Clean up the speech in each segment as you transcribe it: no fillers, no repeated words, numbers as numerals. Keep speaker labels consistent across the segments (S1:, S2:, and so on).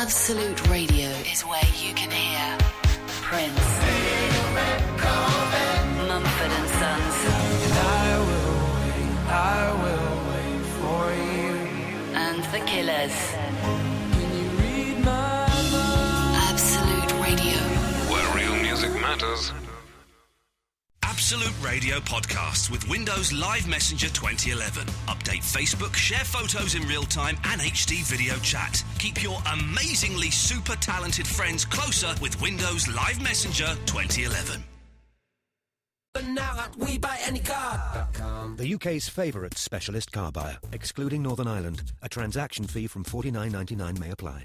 S1: Absolute Radio is where you can hear Prince, Mumford and Sons,
S2: I will wait for you,
S1: and The Killers.
S2: Can you read my mind?
S1: Absolute Radio,
S3: where real music matters.
S4: Absolute Radio podcasts with Windows Live Messenger 2011. Update Facebook, share photos in real time and HD video chat. Keep your amazingly super talented friends closer with Windows Live Messenger 2011.
S2: But now at WeBuyAnyCar.com.
S5: The UK's favourite specialist car buyer, excluding Northern Ireland. A transaction fee from $49.99 may apply.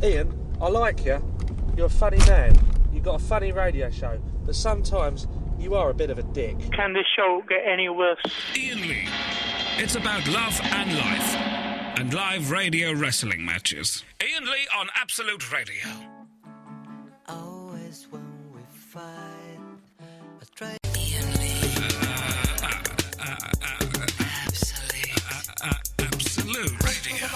S6: Iain, I like you. You're a funny man. You've got a funny radio show. But sometimes you are a bit of a dick.
S7: Can this show get any worse?
S3: Iain Lee. It's about love and life. And live radio wrestling matches. Iain Lee on Absolute Radio.
S2: Always when we fight, I try.
S1: Iain Lee.
S3: Absolute Radio.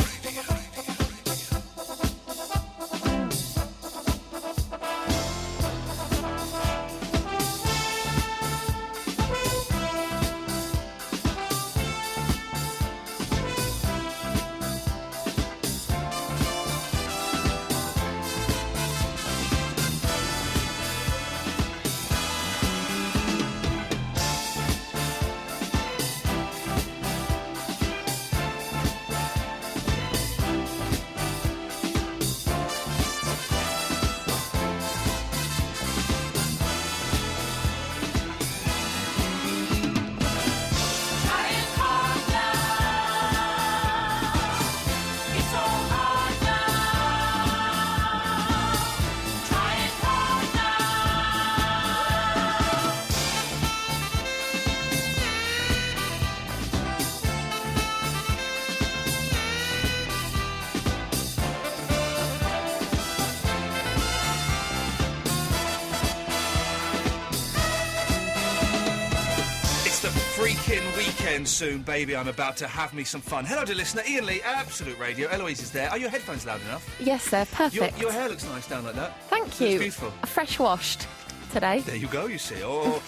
S8: Weekend soon, baby. I'm about to have me some fun. Hello, dear listener. Iain Lee, Absolute Radio. Eloise is there. Are your headphones loud enough?
S9: Yes, they're perfect.
S8: Your hair looks nice down like that.
S9: Thank you.
S8: It's beautiful.
S9: Fresh washed today.
S8: There you go. You see. Oh,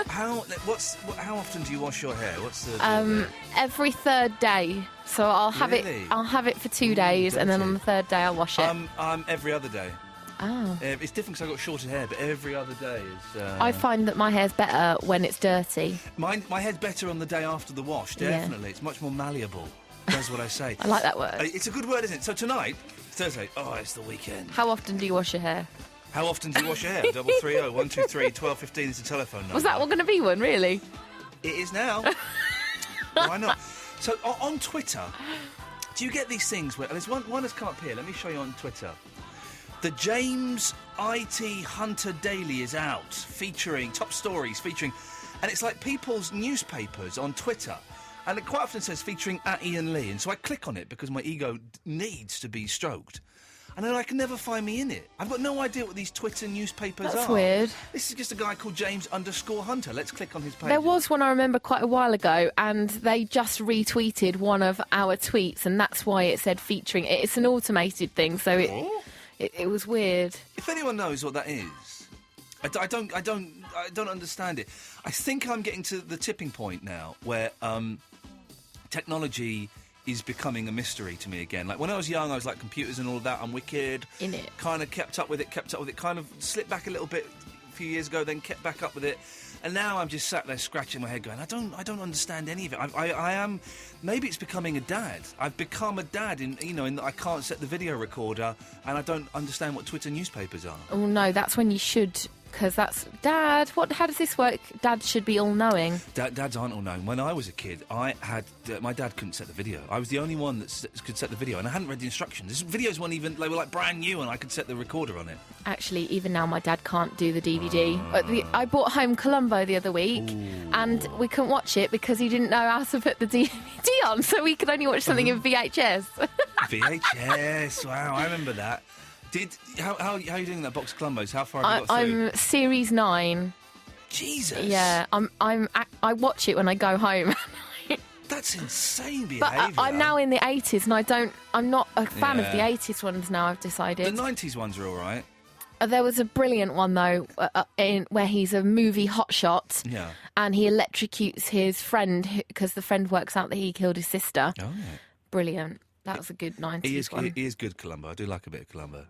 S8: how often do you wash your hair? What's the
S9: every third day. So I'll have
S8: Really?
S9: it. I'll have it for 2 days, and then
S8: dirty.
S9: on the third day I'll wash it.
S8: every other day.
S9: Oh.
S8: It's different because I've got shorter hair, but every other day is...
S9: I find that my hair's better when it's dirty.
S8: My hair's better on the day after the wash, definitely. It's much more malleable. That's what I say.
S9: I like that word.
S8: It's a good word, isn't it? So tonight, Thursday, it's the weekend.
S9: How often do you wash your hair?
S8: How often do you wash your hair? 330 123 1215 is the telephone number.
S9: Was that going to be one, really?
S8: It is now. Why not? So on Twitter, do you get these things where... There's one that's come up here. Let me show you on Twitter. The James IT Hunter Daily is out, featuring top stories, and it's like people's newspapers on Twitter, and it quite often says featuring at Iain Lee, and so I click on it because my ego needs to be stroked, and then I can never find me in it. I've got no idea what these Twitter newspapers are.
S9: That's weird.
S8: This is just a guy called James_Hunter. Let's click on his page.
S9: There was one I remember quite a while ago, and they just retweeted one of our tweets, and that's why it said featuring. It's an automated thing, so it was weird.
S8: If anyone knows what that is, I don't understand it. I think I'm getting to the tipping point now where technology is becoming a mystery to me again. Like when I was young, I was like computers and all of that. I'm wicked.
S9: In it.
S8: Kind of kept up with it. Kind of slipped back a little bit a few years ago, then kept back up with it. And now I'm just sat there scratching my head going, I don't understand any of it. I am... Maybe it's becoming a dad. I've become a dad in that I can't set the video recorder and I don't understand what Twitter newspapers are.
S9: Oh, no, that's when you should... Because that's... Dad, how does this work? Dad should be all-knowing.
S8: Dads aren't all-knowing. When I was a kid, I had... my dad couldn't set the video. I was the only one that could set the video, and I hadn't read the instructions. These videos weren't even... They were, like, brand new, and I could set the recorder on it.
S9: Actually, even now, my dad can't do the DVD. I brought home Columbo the other week, and we couldn't watch it because he didn't know how to put the DVD on, so we could only watch something in VHS.
S8: VHS, wow, I remember that. How are you doing that box of Columbos? How far have you got through?
S9: I'm Series 9.
S8: Jesus.
S9: Yeah, I watch it when I go home.
S8: That's insane
S9: But
S8: behaviour.
S9: I'm now in the 80s, and I'm not a fan of the
S8: Yeah.
S9: 80s ones now, I've decided.
S8: The 90s ones are all right.
S9: There was a brilliant one, though, where he's a movie hotshot,
S8: Yeah.
S9: and he electrocutes his friend because the friend works out that he killed his sister.
S8: Oh, yeah.
S9: Brilliant. That was a good 90s one.
S8: He is good, Columbo. I do like a bit of Columbo.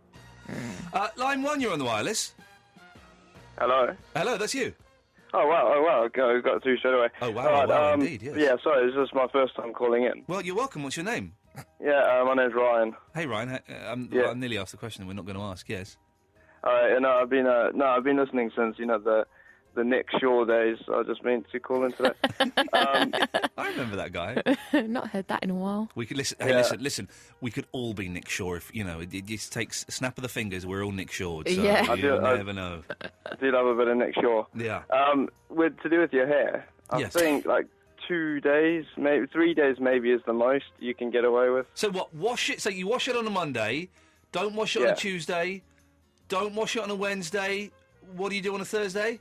S8: Line 1, you're on the wireless.
S10: Hello.
S8: Hello, that's you.
S10: Oh wow! I got through straight away.
S8: Oh, wow,
S10: All right,
S8: wow, indeed, yes.
S10: Yeah, sorry, this is my first time calling in.
S8: Well, you're welcome. What's your name?
S10: Yeah, my name's Ryan.
S8: Hey, Ryan.
S10: Yeah.
S8: I nearly asked the question that we're not going to ask. Yes.
S10: All right, I've been listening since the Nick Shaw days. I just meant to call in today.
S8: I remember that guy.
S9: Not heard that in a while.
S8: We could listen.
S10: Yeah.
S8: Hey, listen. We could all be Nick Shaw if it just takes a snap of the fingers. We're all Nick Shaw. So
S9: Yeah.
S8: you never know.
S10: I do love a bit of Nick Shaw.
S8: Yeah.
S10: To do with your hair, I
S8: Yes.
S10: think like 2 days, maybe 3 days, maybe is the most you can get away with.
S8: So what? Wash it. So you wash it on a Monday. Don't wash it on
S10: Yeah.
S8: a Tuesday. Don't wash it on a Wednesday. What do you do on a Thursday?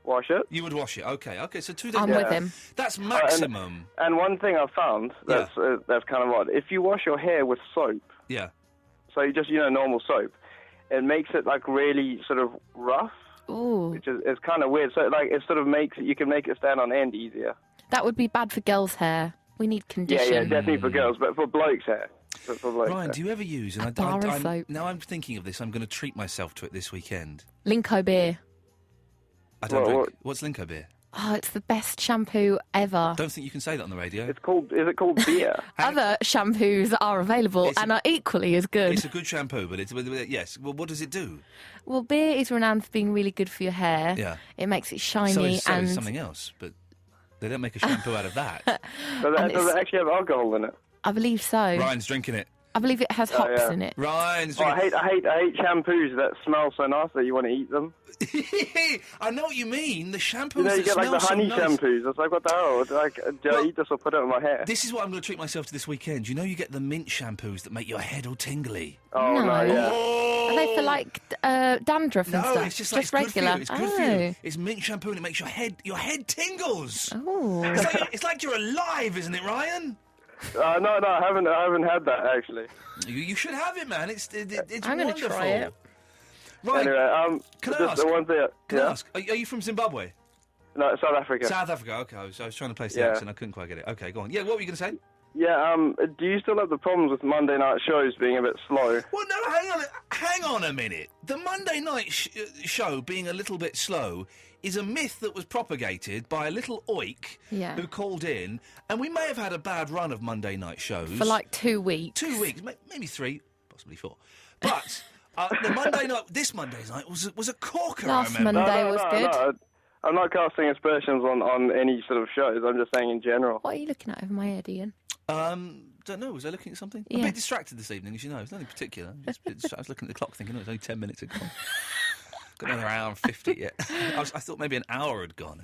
S10: Wash it.
S8: You would wash it. Okay. So 2 days.
S9: I'm with him.
S8: That's maximum.
S10: And one thing I've found that's kind of odd. If you wash your hair with soap,
S8: Yeah.
S10: so you just normal soap, it makes it like really sort of rough.
S9: Ooh.
S10: Which is it's kind of weird. So like it sort of makes it, you can make it stand on end easier.
S9: That would be bad for girls' hair. We need condition.
S10: Yeah, definitely for girls, but for blokes' hair. For blokes'
S8: Ryan,
S10: hair.
S8: do you ever use? And
S9: bar of soap.
S8: now I'm thinking of this. I'm going to treat myself to it this weekend.
S9: Linko beer.
S8: I don't
S10: What-
S8: drink. What's Linko beer?
S9: Oh, it's the best shampoo ever.
S8: Don't think you can say that on the radio.
S10: Is it called beer?
S9: Other shampoos are available
S8: It's
S9: and are equally as good.
S8: It's a good shampoo, but yes. Well, what does it do?
S9: Well, beer is renowned for being really good for your hair.
S8: Yeah.
S9: It makes it shiny
S8: So is
S9: and
S8: something else, but they don't make a shampoo out of that.
S10: Does it actually have alcohol in it?
S9: I believe so.
S8: Ryan's drinking it.
S9: I believe it has hops
S10: yeah.
S9: in it.
S8: Ryan's
S10: Oh,
S8: drinking.
S10: I hate shampoos that smell so nice that you want to eat them.
S8: I know what you mean. The shampoos
S10: You
S8: that
S10: get like
S8: smell
S10: the honey
S8: so nice.
S10: shampoos. It's like, what the hell? Like, do I eat this or put it in my hair?
S8: This is what I'm going to treat myself to this weekend. You know, you get the mint shampoos that make your head all tingly.
S10: Oh
S9: No.
S10: no, yeah.
S9: Are they for like dandruff and
S8: No,
S9: stuff?
S8: it's just like it's
S9: regular.
S8: Good for you. It's good for you. It's mint shampoo and it makes your head tingles.
S9: Oh.
S8: It's like you're alive, isn't it, Ryan?
S10: No, I haven't had that actually.
S8: You should have it, man. It's
S9: I'm gonna
S8: wonderful.
S9: try it.
S8: Right.
S10: Anyway,
S8: Can I
S10: just
S8: ask?
S10: the one thing.
S8: Can I
S10: Yeah.
S8: ask? Are you from Zimbabwe?
S10: No, South Africa.
S8: South Africa. Okay, I was trying to place the
S10: Yeah.
S8: accent. I couldn't quite get it. Okay, go on. Yeah, what were you going to say?
S10: Yeah. Do you still have the problems with Monday night shows being a bit slow?
S8: Well, no, hang on a minute. The Monday night show being a little bit slow is a myth that was propagated by a little oik
S9: Yeah.
S8: who called in, and we may have had a bad run of Monday night shows.
S9: For like 2 weeks.
S8: 2 weeks, maybe 3, possibly 4. But this Monday's night was a corker,
S9: Last
S8: I remember.
S9: Monday was good.
S10: No, I'm not casting aspersions on any sort of shows. I'm just saying in general.
S9: What are you looking at over my head, Ian?
S8: Don't know, was I looking at something? I'm a
S9: Yeah.
S8: bit distracted this evening, as you know. It's nothing particular. I was looking at the clock thinking, it's only 10 minutes ago. Got another hour and 50 yet. I thought maybe an hour had gone.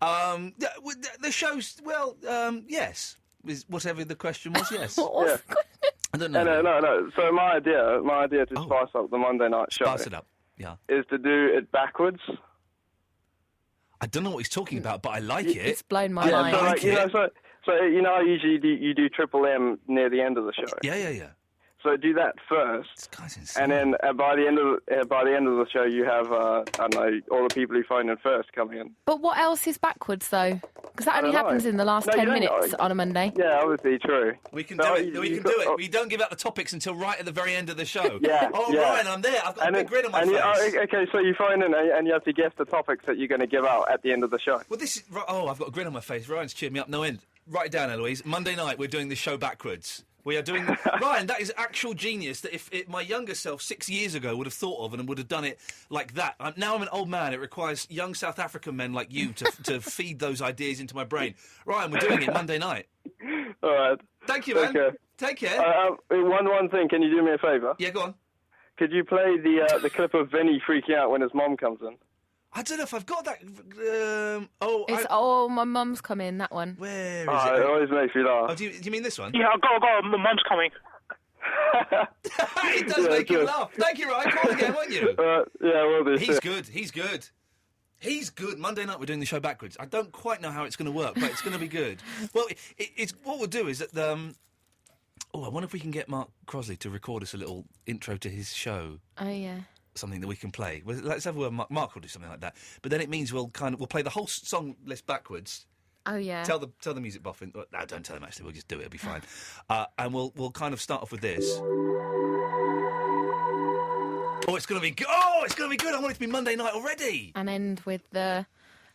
S8: The show's, yes. Whatever the question was, yes.
S10: Yeah.
S8: I don't know.
S10: No. So my idea to spice up the Monday night show
S8: Spice it up, yeah.
S10: is to do it backwards.
S8: I don't know what he's talking about, but I like it.
S9: It's blown my
S10: Yeah,
S9: mind.
S10: so like, how usually you do Triple M near the end of the show.
S8: Yeah.
S10: So do that first,
S8: This guy's insane.
S10: and then by the end of the show, you have I don't know, all the people who phone in first coming in.
S9: But what else is backwards, though? Because that
S10: I
S9: only
S10: don't know.
S9: happens in the last
S10: No,
S9: 10
S10: you don't
S9: minutes
S10: know.
S9: on a Monday.
S10: Yeah, obviously true.
S8: We can
S10: So
S8: do it. We
S10: you
S8: can
S10: got-
S8: do it. We don't give out the topics until right at the very end of the show.
S10: Yeah,
S8: Oh,
S10: yeah.
S8: Ryan, I'm there. I've got a big grin on my face.
S10: Okay, so you phone in and you have to guess the topics that you're going to give out at the end of the show.
S8: Well, this is... I've got a grin on my face. Ryan's cheered me up no end. Write it down, Eloise. Monday night, we're doing this show backwards. We are doing... Ryan, that is actual genius that if my younger self 6 years ago would have thought of and would have done it like that. Now I'm an old man. It requires young South African men like you to feed those ideas into my brain. Ryan, we're doing it Monday night.
S10: All right.
S8: Thank you, man.
S10: Okay.
S8: Take care.
S10: One thing, can you do me a favour?
S8: Yeah, go on.
S10: Could you play the clip of Vinny freaking out when his mom comes in?
S8: I don't know if I've got that...
S9: It's my mum's come in, that one.
S8: Where is
S10: Oh, it always makes me laugh.
S8: Oh, do you mean this one?
S7: Yeah, I've got my mum's coming.
S8: It does make you
S10: good.
S8: laugh. Thank you, Ryan. Call again, won't you?
S10: Yeah, will do.
S8: He's good. He's good. He's good. Monday night we're doing the show backwards. I don't quite know how it's going to work, but it's going to be good. Well, it's what we'll do is that I wonder if we can get Mark Crosley to record us a little intro to his show.
S9: Oh, yeah.
S8: Something that we can play. Well, let's have a word. Mark will do something like that. But then it means we'll play the whole song list backwards.
S9: Oh, yeah.
S8: Tell the music boffin. No, don't tell him. Actually, we'll just do it. It'll be fine. And we'll kind of start off with this. Oh, it's going to be good. Oh, it's going to be good. I want it to be Monday night already.
S9: And end with the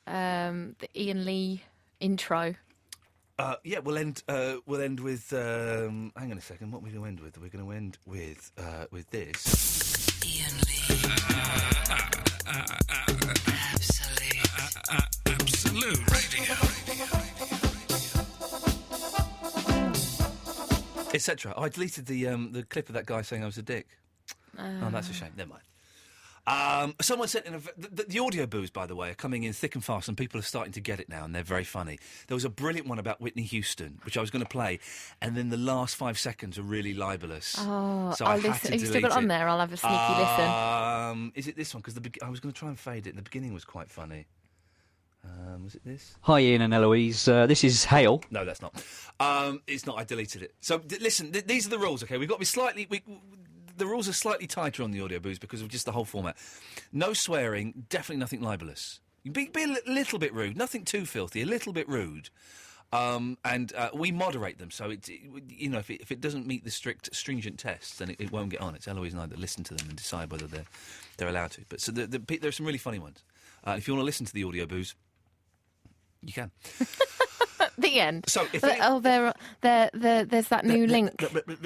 S9: Iain Lee intro.
S8: Yeah, we'll end with. Hang on a second. What are we going to end with? We're going to end with this.
S1: Iain Lee.
S3: Absolute Radio.
S8: Etc. I deleted the clip of that guy saying I was a dick. Oh, that's a shame. Never mind. Someone sent in the audio boos, by the way, are coming in thick and fast, and people are starting to get it now, and they're very funny. There was a brilliant one about Whitney Houston, which I was going to play, and then the last 5 seconds are really libelous.
S9: Oh,
S8: so I had to
S9: Have you still
S8: delete
S9: got it on
S8: it.
S9: there? I'll have a sneaky listen.
S8: Is it this one? Because I was going to try and fade it, and the beginning was quite funny. Was it this?
S11: Hi, Ian and Eloise. This is Hale.
S8: No, that's not. It's not. I deleted it. So listen, these are the rules. Okay, we've got to be slightly. The rules are slightly tighter on the audio booze because of just the whole format. No swearing, definitely nothing libelous. Be a little bit rude, nothing too filthy, a little bit rude. And we moderate them, so if it doesn't meet the stringent tests, then it won't get on. It's Eloise and I that listen to them and decide whether they're allowed to. But so there are some really funny ones. If you want to listen to the audio booze, you can.
S9: The end.
S8: So if
S9: there's that new link.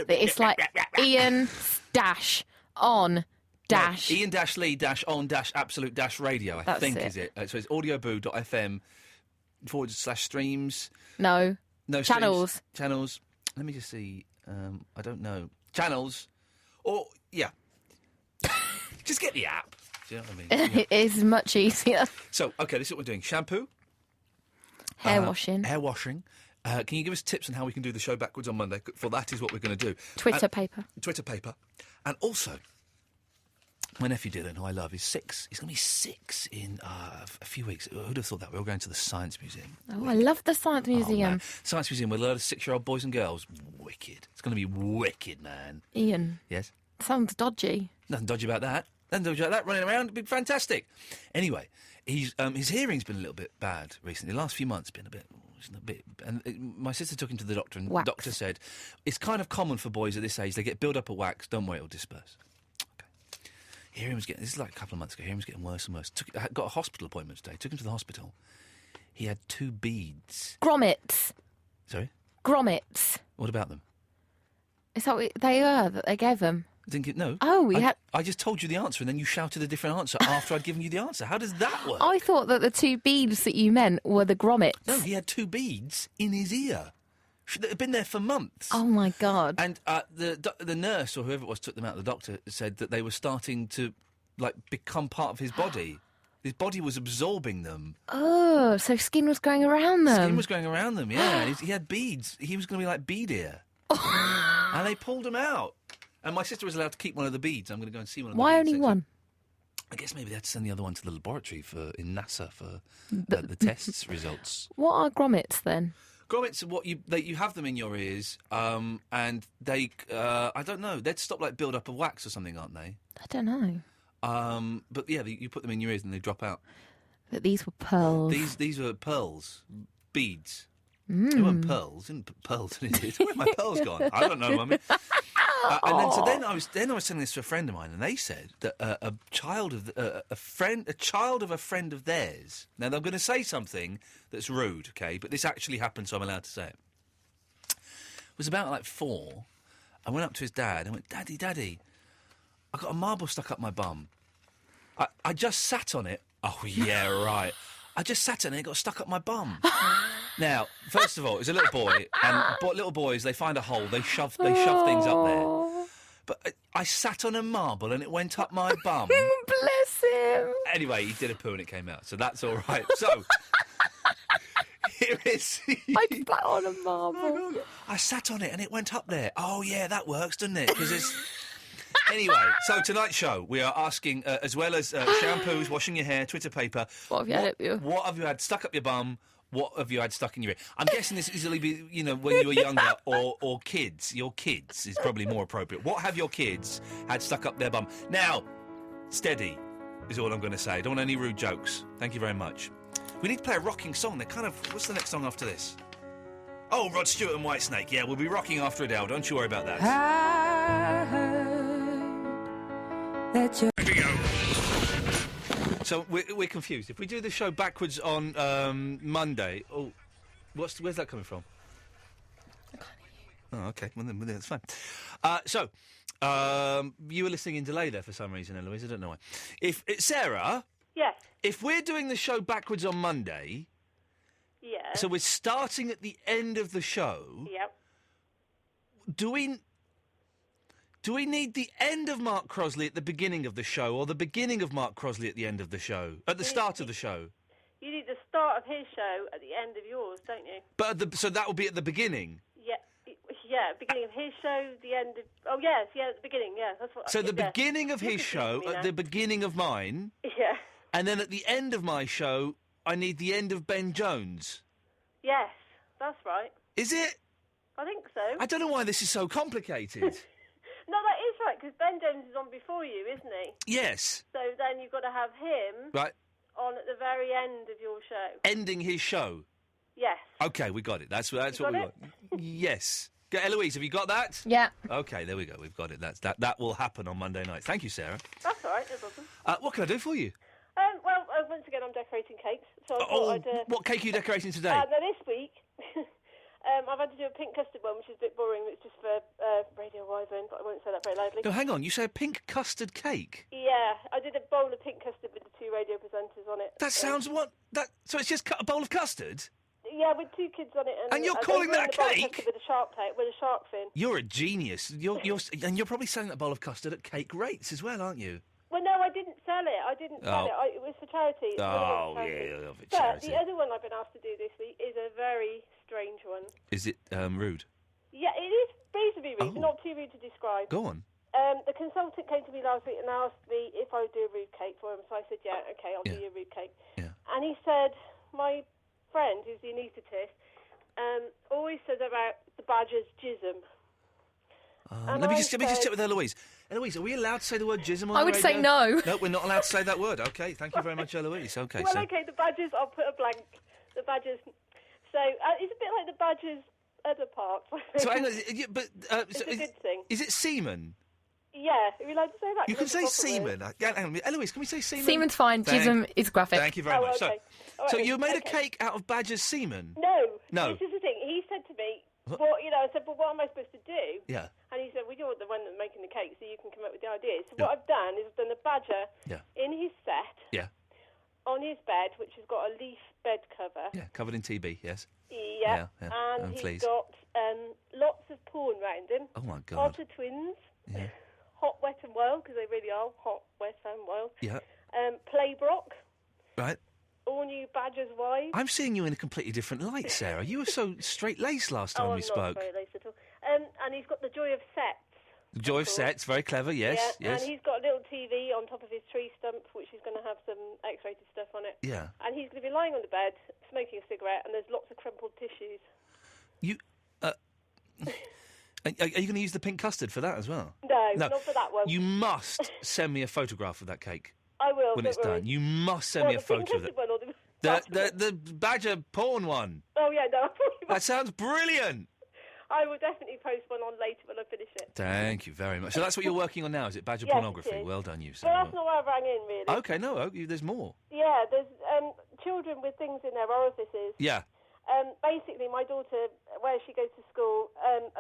S9: It's like Iain dash on dash.
S8: Iain dash Lee dash on dash absolute dash radio. I
S9: That's
S8: think
S9: it.
S8: is it. So it's audioboo.fm /streams.
S9: No channels.
S8: Streams, channels. Let me just see. I don't know channels. Or yeah, just get the app. Do you know what I mean?
S9: It is much easier.
S8: So okay, this is what we're doing. Shampoo.
S9: Hair washing.
S8: Hair washing. Can you give us tips on how we can do the show backwards on Monday? For that is what we're going to do.
S9: Twitter paper.
S8: Twitter paper. And also, my nephew Dylan, who I love, is 6. He's going to be 6 in a few weeks. Who'd have thought that? We're all going to the Science Museum.
S9: Oh, I love the Science Museum.
S8: Man. Science Museum with a lot of 6-year-old boys and girls. Wicked. It's going to be wicked, man.
S9: Iain.
S8: Yes?
S9: Sounds dodgy.
S8: Nothing dodgy about that. Nothing dodgy about that. Running around, it'd be fantastic. Anyway, his hearing's been a little bit bad recently. The last few months been a bit. And my sister took him to the doctor, and the doctor said it's kind of common for boys at this age. They get build up of wax. Don't worry, it'll disperse. Okay. Hearing was getting. This is like a couple of months ago. Hearing was getting worse and worse. I got a hospital appointment today. Took him to the hospital. He had 2 beads.
S9: Grommets.
S8: Sorry.
S9: Grommets.
S8: What about them?
S9: Is that what they are that they gave them?
S8: I didn't get no.
S9: Oh,
S8: I just told you the answer, and then you shouted a different answer after I'd given you the answer. How does that work?
S9: I thought that the 2 beads that you meant were the grommets.
S8: No, he had 2 beads in his ear. That had been there for months.
S9: Oh my God!
S8: And the nurse or whoever it was took them out. The doctor said that they were starting to become part of his body. His body was absorbing them.
S9: Oh, so skin was going around them.
S8: Skin was going around them. Yeah, he had beads. He was going to be like bead ear. And they pulled him out. And my sister was allowed to keep one of the beads. I'm going to go and see one of the beads.
S9: Why only one?
S8: I guess maybe they had to send the other one to the laboratory in NASA for the tests results.
S9: What are grommets then?
S8: Grommets are what you have them in your ears, and they I don't know, they'd stop build up of wax or something, aren't they?
S9: I don't know.
S8: But yeah, you put them in your ears and they drop out.
S9: But these were pearls.
S8: These were pearls, beads. They weren't pearls. Didn't put pearls in it. Where my pearls gone? I don't know, Mummy. And then I was telling this to a friend of mine, and they said that a child of a friend of a friend of theirs. Now I'm going to say something that's rude, okay? But this actually happened, so I'm allowed to say it. It was about 4. I went up to his dad and went, "Daddy, I got a marble stuck up my bum. I just sat on it." Oh yeah, right. I just sat on it and it got stuck up my bum. Now, first of all, it was a little boy, and little boys, they find a hole, they shove things up there. But I sat on a marble and it went up my bum.
S9: Bless him.
S8: Anyway, he did a poo and it came out, so that's all right. So, here is...
S9: I sat on a marble.
S8: I sat on it and it went up there. Oh, yeah, that works, doesn't it? Because Anyway, so tonight's show, we are asking, as well as shampoos, washing your hair, Twitter paper.
S9: What have you had up your...
S8: What have you had stuck up your bum? What have you had stuck in your ear? I'm guessing this easily be, when you were younger or kids. Your kids is probably more appropriate. What have your kids had stuck up their bum? Now, steady is all I'm going to say. Don't want any rude jokes. Thank you very much. We need to play a rocking song. What's the next song after this? Oh, Rod Stewart and Whitesnake. Yeah, we'll be rocking after Adele. Don't you worry about that.
S2: I heard that you...
S3: Here we go.
S8: So we're confused. If we do the show backwards on Monday, where's that coming from?
S9: I can't hear you.
S8: Oh, okay. Well, then that's fine. You were listening in delay there for some reason, Eloise. I don't know why. Sarah.
S7: Yes.
S8: If we're doing the show backwards on Monday,
S7: Yes.
S8: so we're starting at the end of the show.
S7: Yep.
S8: Do we need the end of Mark Crosley at the beginning of the show, or the beginning of Mark Crosley at the end of the show? At the start of the show?
S7: You need the start of his show at the end of yours, don't you?
S8: But so that will be at the beginning.
S7: Yeah, beginning of his show, the end of... Oh, yes, at the beginning, yeah. That's what.
S8: So the beginning of his show, at the beginning of mine...
S7: Yeah.
S8: And then at the end of my show, I need the end of Ben Jones.
S7: Yes, that's right.
S8: Is it?
S7: I think so.
S8: I don't know why this is so complicated.
S7: No, that is right, because Ben Jones is on before you, isn't he?
S8: Yes.
S7: So then you've got to have him
S8: Right.
S7: on at the very end of your show.
S8: Ending his show.
S7: Yes.
S8: Okay, we got it. That's what we
S7: got
S8: got. Yes. Eloise, have you got that?
S9: Yeah.
S8: Okay, there we go. We've got it. That will happen on Monday night. Thank you, Sarah.
S7: That's all right, no problem.
S8: What can I do for you?
S7: Well, once again, I'm decorating cakes. So I thought I'd...
S8: What cake are you decorating today?
S7: Now, this week, I've had to do a pink custard one, which is a bit boring. It's just for Radio Wyvern, but I won't say that very loudly.
S8: No, hang on. You say a pink custard cake?
S7: Yeah, I did a bowl of pink custard with the two radio presenters on it.
S8: That sounds So it's just a bowl of custard?
S7: Yeah, with two kids on it.
S8: And you're calling that a cake?
S7: With a shark fin.
S8: You're a genius. And you're probably selling that bowl of custard at cake rates as well, aren't you?
S7: Well, no, I didn't sell it. It was for charity.
S8: Oh, yeah,
S7: But
S8: charity.
S7: the other one I've been asked to do this week is a very strange one.
S8: Is it rude?
S7: Yeah, it is reasonably rude, but not too rude to describe.
S8: Go on.
S7: The consultant came to me last week and asked me if I would do a rude cake for him. So I said, yeah, okay, I'll do you a rude cake.
S8: Yeah.
S7: And he said, my friend, who's the anaesthetist, always says about the badger's jism.
S8: Let me just check with Eloise. Eloise, are we allowed to say the word jism on the
S9: I would
S8: radio?
S9: say no.
S8: No, we're not allowed to say that word. Okay, thank you very much, Eloise. Okay,
S7: well, okay, the badgers, I'll put a blank. The badgers. So it's a bit like the badgers' other parts.
S8: So hang on,
S7: it's a good thing.
S8: Is it semen?
S7: Yeah, are you allowed to say that?
S8: You can say semen. Hang on, Eloise, can we say semen?
S9: Semen's fine. Jism is graphic.
S8: Thank you very much.
S7: Okay.
S8: So you made a cake out of badger's semen?
S7: No. This is the thing. He said to me, well, I said, well, what am I supposed to do?
S8: Yeah.
S7: And he said, well, you're the one that's making the cake, so you can come up with the ideas. So what I've done is I've done a badger in his set, on his bed, which has got a leaf bed cover.
S8: Yeah, covered in TB, yes.
S7: Yeah. And he's got lots of porn round him.
S8: Oh, my God.
S7: Otter twins.
S8: Yeah.
S7: Hot, wet and wild, because they really are hot, wet and wild.
S8: Yeah.
S7: Playbrock.
S8: Right.
S7: All new badger's wives.
S8: I'm seeing you in a completely different light, Sarah. You were so straight-laced last time we spoke.
S7: I'm not straight-laced at all. And he's got the joy of sets.
S8: The joy of sets, very clever, yes,
S7: Yeah,
S8: yes.
S7: and he's got a little TV on top of his tree stump, which is going to have some X-rated stuff on it.
S8: Yeah.
S7: And he's going to be lying on the bed, smoking a cigarette, and there's lots of crumpled tissues.
S8: Are you going to use the pink custard for that as well?
S7: No, not for that one.
S8: You must send me a photograph of that cake.
S7: I will.
S8: When it's done. You must send me a photo of it.
S7: One or
S8: the badger porn one.
S7: Oh, yeah, no.
S8: That sounds brilliant.
S7: I will definitely post one on later when I finish it.
S8: Thank you very much. So that's what you're working on now, is it? Badger
S7: Yes,
S8: pornography.
S7: it is.
S8: Well done, you.
S7: Well, that's not why I rang in, really.
S8: Okay, no, there's more.
S7: Yeah, there's children with things in their orifices.
S8: Yeah.
S7: Basically, my daughter, where she goes to school,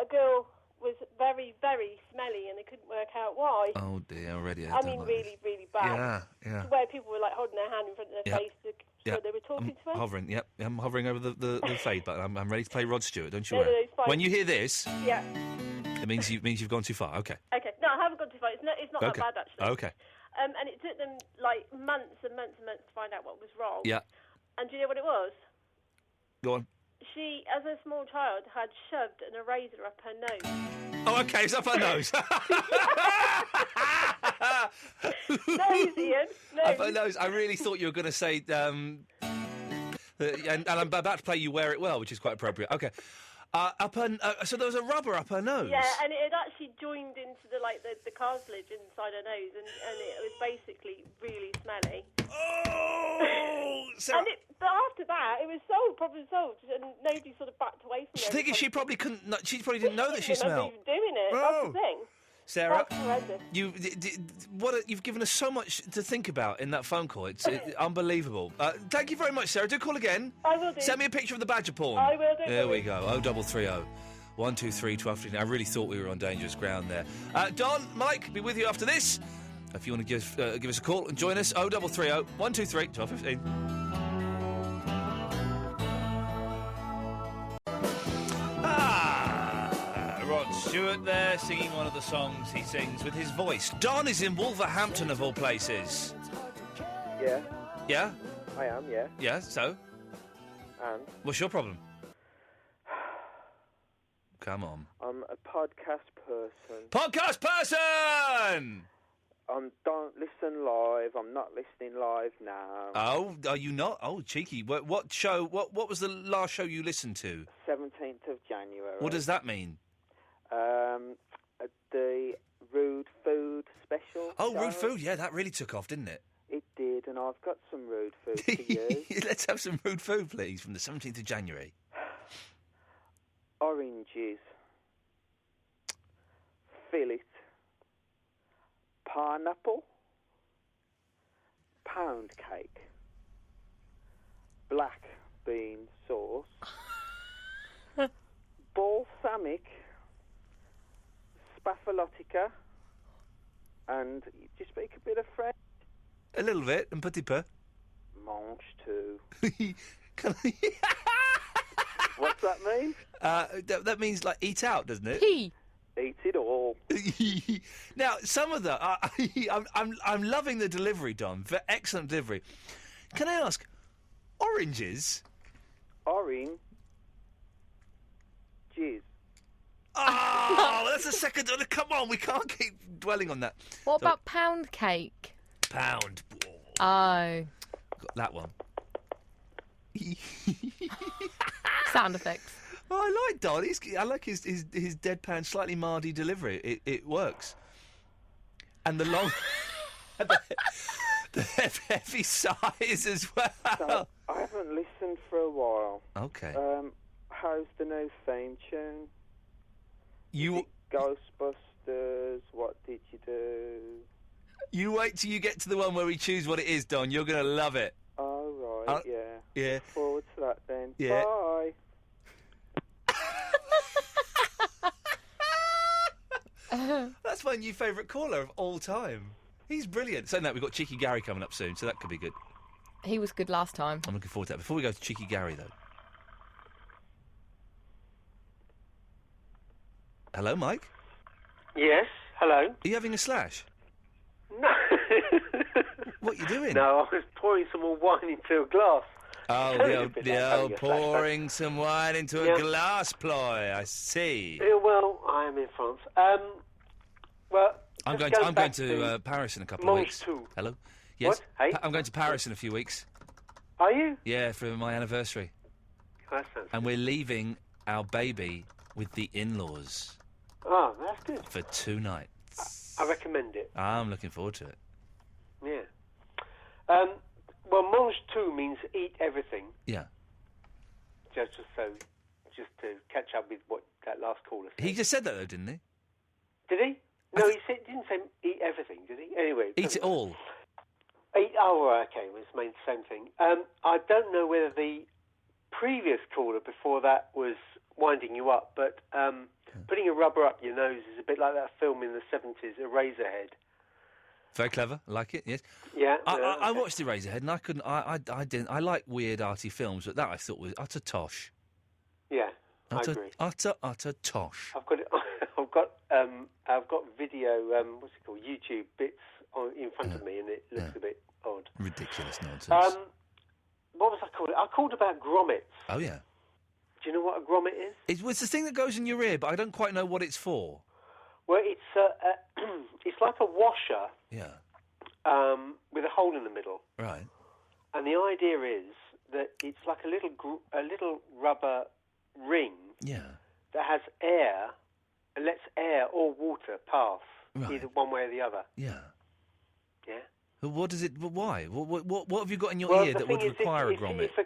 S7: a girl was very, very smelly, and they couldn't work out why.
S8: Oh dear, already.
S7: Really, really bad.
S8: Yeah.
S7: Where people were like holding their hand in front of their face to show they were talking to her.
S8: Hovering. Yep, I'm hovering over the fade button. I'm ready to play Rod Stewart. Don't you
S7: No,
S8: worry.
S7: it's fine.
S8: When you hear this,
S7: it
S8: means you've gone too far. Okay.
S7: Okay. No, I haven't gone too far. It's not that bad actually.
S8: Okay.
S7: And it took them like months and months and months to find out what was wrong.
S8: Yeah.
S7: And do you know what it was?
S8: Go on.
S7: She, as a small child, had shoved an eraser up her nose.
S8: Oh, okay, it's up her nose.
S7: Ian. No.
S8: I really thought you were going to say, and I'm about to play You Wear It Well, which is quite appropriate. Okay. So there was a rubber up her nose.
S7: Yeah, and it had actually joined into the cartilage inside her nose, and it was basically really smelly.
S8: Oh! Sarah...
S7: But after that, it was solved, problem solved, and nobody sort of backed away from it.
S8: I think she probably couldn't. She probably didn't know that she smelled.
S7: Even doing it. That's the thing.
S8: Sarah,
S7: That's horrendous.
S8: You've given us so much to think about in that phone call. It's unbelievable. Thank you very much, Sarah. Do call again.
S7: I will do.
S8: Send me a picture of the badger porn.
S7: I will do.
S8: There we go. 0330 123 1215. I really thought we were on dangerous ground there. Don, Mike, be with you after this. If you want to give us a call and join us, 0330 123 1215. Rod Stewart there, singing one of the songs he sings with his voice. Don is in Wolverhampton, of all places.
S12: Yeah.
S8: Yeah?
S12: I am, yeah.
S8: Yeah, so?
S12: And?
S8: What's your problem? Come on.
S12: I'm a podcast person.
S8: Podcast person!
S12: Don't listen live. I'm not listening live now.
S8: Oh, are you not? Oh, cheeky. What show? What was the last show you listened to?
S12: 17th of January.
S8: What does that mean?
S12: The Rude Food special.
S8: Oh, Rude Food. Yeah, that really took off, didn't it?
S12: It did, and I've got some rude food for you.
S8: Let's have some rude food, please, from the 17th of January.
S12: Oranges. Fillet. Pineapple. Pound cake. Black bean sauce. Balsamic. Spapholotica. And do you speak a bit of French?
S8: A little bit, un petit peu.
S12: Mange tout.
S8: Can I...
S12: What's that mean?
S8: That means, like, eat out, doesn't it?
S9: Pee.
S12: Eat it all.
S8: Now, some of the... I'm loving the delivery, Don. Excellent delivery. Can I ask, oranges?
S12: Orange. Jizz.
S8: Oh, that's the second... Come on, we can't keep dwelling on that.
S9: What about pound cake?
S8: Pound.
S9: Oh.
S8: Got that one.
S9: Sound effects.
S8: Oh, I like Don. I like his deadpan, slightly mardy delivery. It works. And the long... the heavy sighs as well.
S12: So, I haven't listened for a while.
S8: Okay.
S12: How's the new theme tune?
S8: You...
S12: Ghostbusters, what did you do?
S8: You wait till you get to the one where we choose what it is, Don. You're going to love it.
S12: Oh, right, yeah.
S8: Yeah.
S12: Look forward to that then.
S8: Yeah.
S12: Bye.
S8: That's my new favourite caller of all time. He's brilliant. Saying that, we've got Cheeky Gary coming up soon, so that could be good.
S9: He was good last time.
S8: I'm looking forward to that. Before we go to Cheeky Gary, though. Hello, Mike?
S13: Yes, hello.
S8: Are you having a slash?
S13: No.
S8: What are you doing?
S13: No, I was pouring some more wine into a glass.
S8: Oh, the old pouring some wine into a glass ploy. I see.
S13: Yeah, well, I am in France. Well,
S8: I'm going to Paris in a couple of weeks.
S13: Too.
S8: Hello. Yes.
S13: What? Hey.
S8: I'm going to Paris in a few weeks.
S13: Are you?
S8: Yeah, for my anniversary.
S13: That sounds
S8: and we're leaving our baby with the in-laws.
S13: Oh, that's good.
S8: For 2 nights.
S13: I recommend it.
S8: I'm looking forward to it.
S13: Yeah. Well, mange tout means eat everything.
S8: Yeah.
S13: Just to catch up with what that last caller said.
S8: He just said that, though, didn't he?
S13: Did he? No, he didn't say eat everything, did he? Anyway.
S8: Eat it all.
S13: Okay, it was the same thing. I don't know whether the previous caller before that was winding you up, but putting a rubber up your nose is a bit like that film in the 70s, Eraserhead.
S8: Very clever. I like it, yes.
S13: Yeah.
S8: I watched Eraserhead and I couldn't... I didn't... I like weird, arty films, but that I thought was utter tosh.
S13: Yeah, I agree.
S8: Utter tosh.
S13: I've got video, what's it called, YouTube bits in front of me, and it looks a bit odd.
S8: Ridiculous nonsense.
S13: What was I called? I called about grommets.
S8: Oh, yeah.
S13: Do you know what a grommet is?
S8: It's the thing that goes in your ear, but I don't quite know what it's for.
S13: Well, it's like a washer.
S8: Yeah.
S13: with a hole in the middle.
S8: Right.
S13: And the idea is that it's like a little rubber ring that has air and lets air or water pass either one way or the other.
S8: Yeah.
S13: Yeah.
S8: What does it? Why? What have you got in your ear that would require a grommet?
S13: If a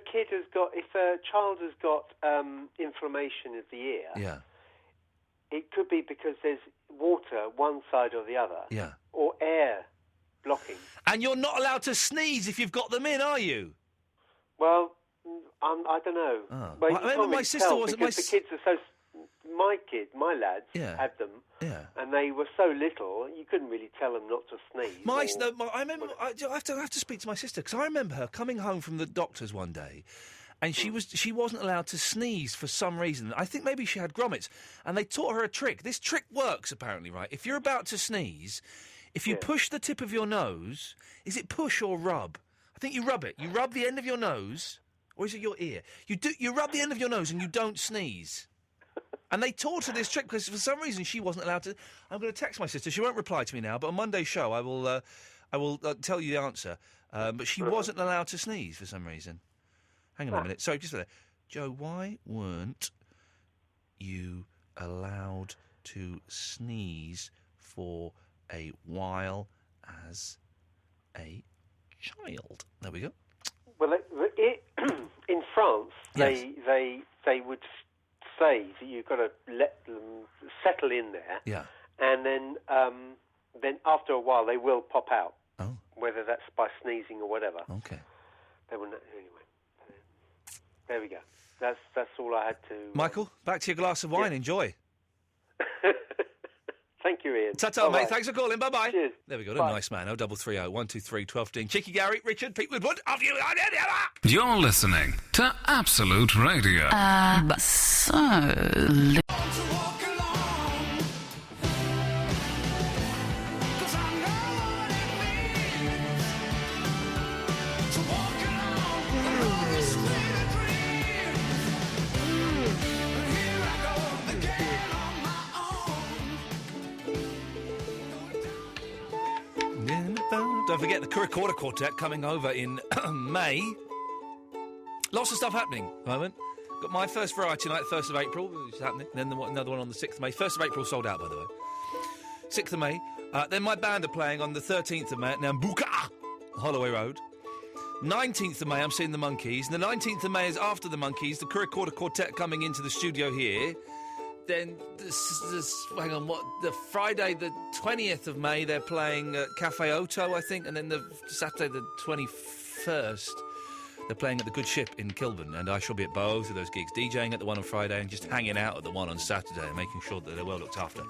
S13: child has got inflammation of the ear,
S8: Yeah.
S13: it could be because there's water one side or the other,
S8: Yeah.
S13: or air blocking.
S8: And you're not allowed to sneeze if you've got them in, are you?
S13: Well, I don't know.
S8: Oh.
S13: Well,
S8: I remember my sister wasn't.
S13: Because the kids are so. My lads had them, and they were so little you couldn't really tell them not to sneeze.
S8: I remember. I have to speak to my sister because I remember her coming home from the doctor's one day, and she wasn't allowed to sneeze for some reason. I think maybe she had grommets, and they taught her a trick. This trick works apparently, right? If you're about to sneeze, if you push the tip of your nose, is it push or rub? I think you rub it. You rub the end of your nose, or is it your ear? You rub the end of your nose and you don't sneeze. And they taught her this trick because for some reason she wasn't allowed to. I'm going to text my sister. She won't reply to me now, but on Monday's show I will tell you the answer. But she wasn't allowed to sneeze for some reason. Hang on a minute. Sorry, just for that. Joe, why weren't you allowed to sneeze for a while as a child? There we go.
S13: Well, in France,
S8: Yes.
S13: they would say that you've got to let them settle in there, and then after a while they will pop out, whether that's by sneezing or whatever.
S8: Okay.
S13: They will anyway. There we go. That's all I had to.
S8: Michael, back to your glass of wine. Enjoy.
S13: Thank you, Ian.
S8: Ta-ta, mate. Thanks for calling. Bye-bye.
S13: Cheers.
S8: There we go. A nice man. 0330 123 1215. Cheeky Gary, Richard, Pete Woodward. Of you.
S3: You're listening to Absolute Radio.
S1: Absolute.
S8: Don't forget the Recorder Quartet coming over in May. Lots of stuff happening at the moment. Got my first variety night, 1st of April, which is happening. Then another one on the 6th of May. 1st of April sold out, by the way. 6th of May. Then my band are playing on the 13th of May at Nambuka, Holloway Road. 19th of May, I'm seeing the Monkeys. And the 19th of May is after the Monkeys. The Recorder Quartet coming into the studio here. Then, the Friday, the 20th of May, they're playing at Cafe Oto, I think, and then the Saturday, the 21st, they're playing at the Good Ship in Kilburn, and I shall be at both of those gigs, DJing at the one on Friday and just hanging out at the one on Saturday and making sure that they're well looked after.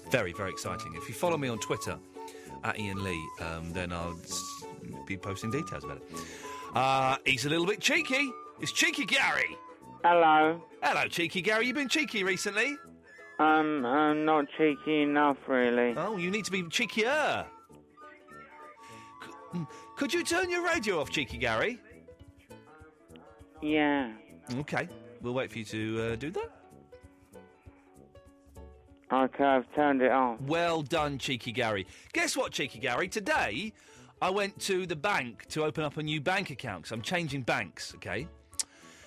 S8: Very, very exciting. If you follow me on Twitter, at Iain Lee, then I'll be posting details about it. He's a little bit cheeky. It's Cheeky Gary.
S14: Hello.
S8: Hello, Cheeky Gary. You been cheeky recently?
S14: I'm not cheeky enough, really.
S8: Oh, you need to be cheekier. Could you turn your radio off, Cheeky Gary?
S14: Yeah.
S8: Okay. We'll wait for you to do that.
S14: Okay, I've turned it off.
S8: Well done, Cheeky Gary. Guess what, Cheeky Gary? Today, I went to the bank to open up a new bank account, because I'm changing banks, okay?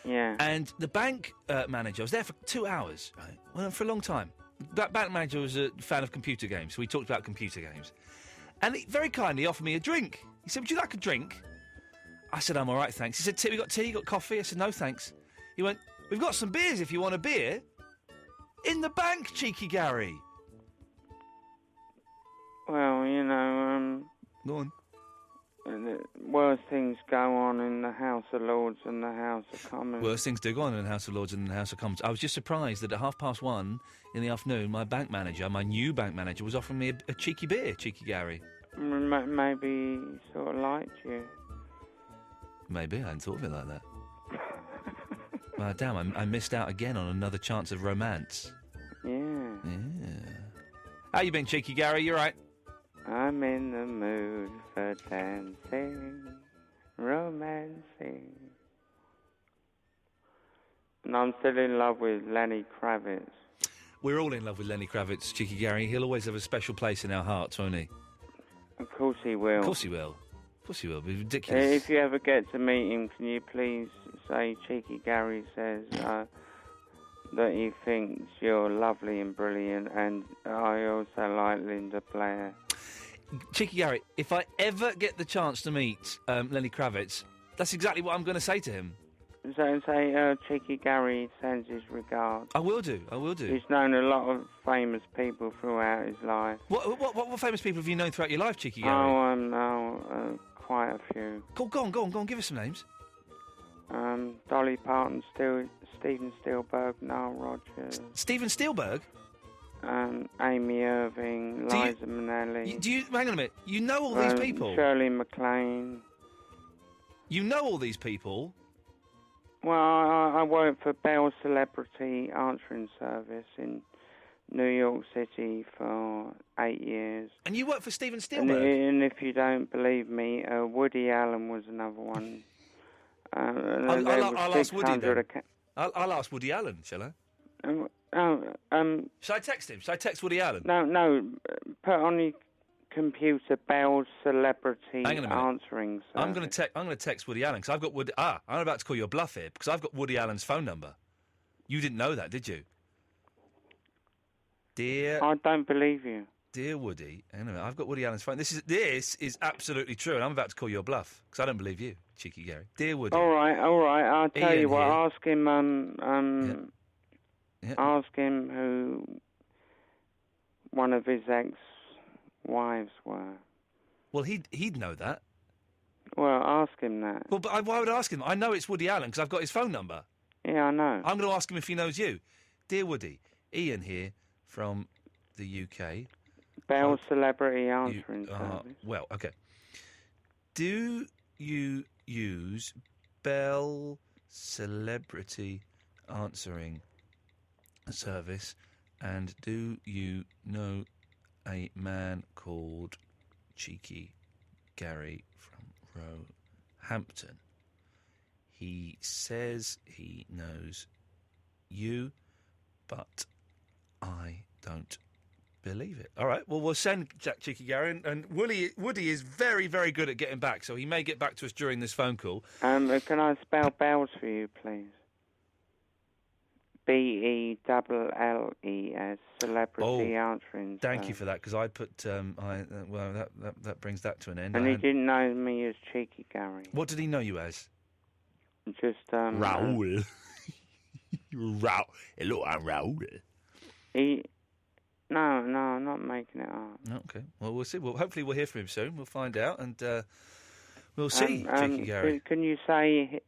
S14: Yeah.
S8: And the bank manager, I was there for 2 hours, right? Well, for a long time. That bank manager was a fan of computer games, so we talked about computer games. And he very kindly offered me a drink. He said, would you like a drink? I said, I'm all right, thanks. He said, we got tea, got coffee? I said, no, thanks. He went, we've got some beers if you want a beer. In the bank, Cheeky Gary.
S14: Well, you know,
S8: Go on.
S14: Worse things go on in the House of Lords and the House of Commons.
S8: Worse things do go on in the House of Lords and the House of Commons. I was just surprised that at 1:30 in the afternoon, my bank manager, my new bank manager, was offering me a cheeky beer, Cheeky Gary.
S14: Maybe he sort of liked you.
S8: Maybe, I hadn't thought of it like that. Well, damn, I missed out again on another chance of romance.
S14: Yeah.
S8: How you been, Cheeky Gary? You right?
S14: I'm in the mood for dancing, romancing. And I'm still in love with Lenny Kravitz.
S8: We're all in love with Lenny Kravitz, Cheeky Gary. He'll always have a special place in our hearts, won't he?
S14: Of course he will.
S8: Of course he will. Of course he will. It'll be ridiculous.
S14: If you ever get to meet him, can you please say Cheeky Gary says that he thinks you're lovely and brilliant, and I also like Linda Blair.
S8: Cheeky Gary, if I ever get the chance to meet Lenny Kravitz, that's exactly what I'm going to say to him.
S14: So say Cheeky Gary sends his regards.
S8: I will do.
S14: He's known a lot of famous people throughout his life.
S8: What famous people have you known throughout your life, Cheeky Gary?
S14: Oh, quite a few.
S8: Go on, give us some names.
S14: Dolly Parton, Steven Spielberg, Nile Rodgers.
S8: Steven Spielberg?
S14: Amy Irving, Liza Minnelli.
S8: Hang on a minute. You know all these people?
S14: Shirley MacLaine.
S8: You know all these people?
S14: Well, I worked for Bell Celebrity Answering Service in New York City for 8 years.
S8: And you worked for Steven Spielberg?
S14: And if you don't believe me, Woody Allen was another one.
S8: I'll ask Woody then. I'll ask Woody Allen, shall I? Shall I text him? Shall I text Woody Allen?
S14: No. Put on your computer Bell's Celebrity Answering Service.
S8: I'm going to text Woody Allen because I've got Woody. I'm about to call you a bluff here because I've got Woody Allen's phone number. You didn't know that, did you? Dear,
S14: I don't believe you.
S8: Dear Woody, anyway, I've got Woody Allen's phone. This is absolutely true, and I'm about to call you a bluff because I don't believe you, Cheeky Gary. Dear Woody.
S14: All right. I'll tell
S8: Iain
S14: you what.
S8: here.
S14: Ask him. Ask him who one of his ex-wives were.
S8: Well, he'd know that.
S14: Well, ask him that.
S8: Well, but why would I ask him? I know it's Woody Allen because I've got his phone number.
S14: Yeah, I know.
S8: I'm going to ask him if he knows you. Dear Woody, Iain here from the UK.
S14: Bell Celebrity Answering Service.
S8: Well, okay. Do you use Bell Celebrity Answering Service, and do you know a man called Cheeky Gary from Roehampton? He says he knows you, but I don't believe it. All right, well, we'll send Cheeky Gary, and Woody is very, very good at getting back, so he may get back to us during this phone call.
S14: Can I spell bells for you, please? Belles, Celebrity Answering.
S8: Thank you for that, because I put that brings that to an end.
S14: And he didn't know me as Cheeky Gary.
S8: What did he know you as?
S14: Just
S8: Raoul. Raoul. Hello, I'm Raoul.
S14: No, I'm not making it up.
S8: Okay. Well, we'll see. Well, hopefully we'll hear from him soon. We'll find out, and we'll see. Cheeky Gary.
S14: Can you say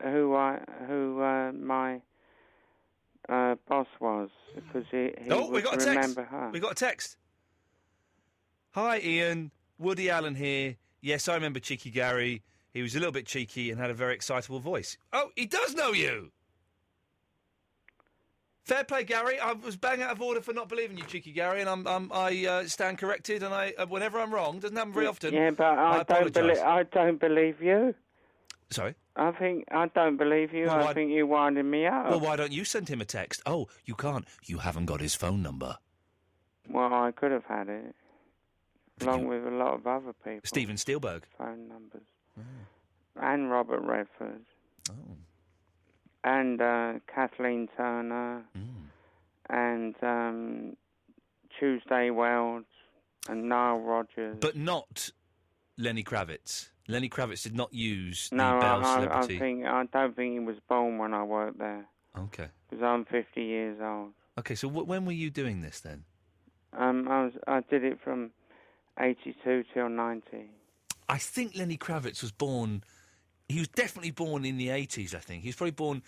S14: who my boss was? Because he
S8: we got a text.
S14: Remember her.
S8: We got a text. Hi, Iain. Woody Allen here. Yes, I remember Cheeky Gary. He was a little bit cheeky and had a very excitable voice. Oh, he does know you. Fair play, Gary. I was bang out of order for not believing you, Cheeky Gary, and I stand corrected. And whenever I'm wrong, doesn't happen very often.
S14: Yeah, but I don't believe you.
S8: Sorry.
S14: I don't believe you.
S8: Well,
S14: I think you winding me up.
S8: Well, why don't you send him a text? Oh, you can't. You haven't got his phone number.
S14: Well, I could have had it, along with a lot of other people.
S8: Steven Spielberg.
S14: Phone numbers. Oh. And Robert Redford.
S8: Oh.
S14: And Kathleen Turner. And Tuesday Wells. And Nile Rodgers.
S8: But not Lenny Kravitz. Lenny Kravitz did not use the
S14: Bell
S8: Celebrity.
S14: I don't think he was born when I worked there.
S8: Okay.
S14: Because I'm 50 years old.
S8: Okay, so when were you doing this then?
S14: I did it from 82 till 90.
S8: I think Lenny Kravitz was born. He was definitely born in the 80s. I think he was probably born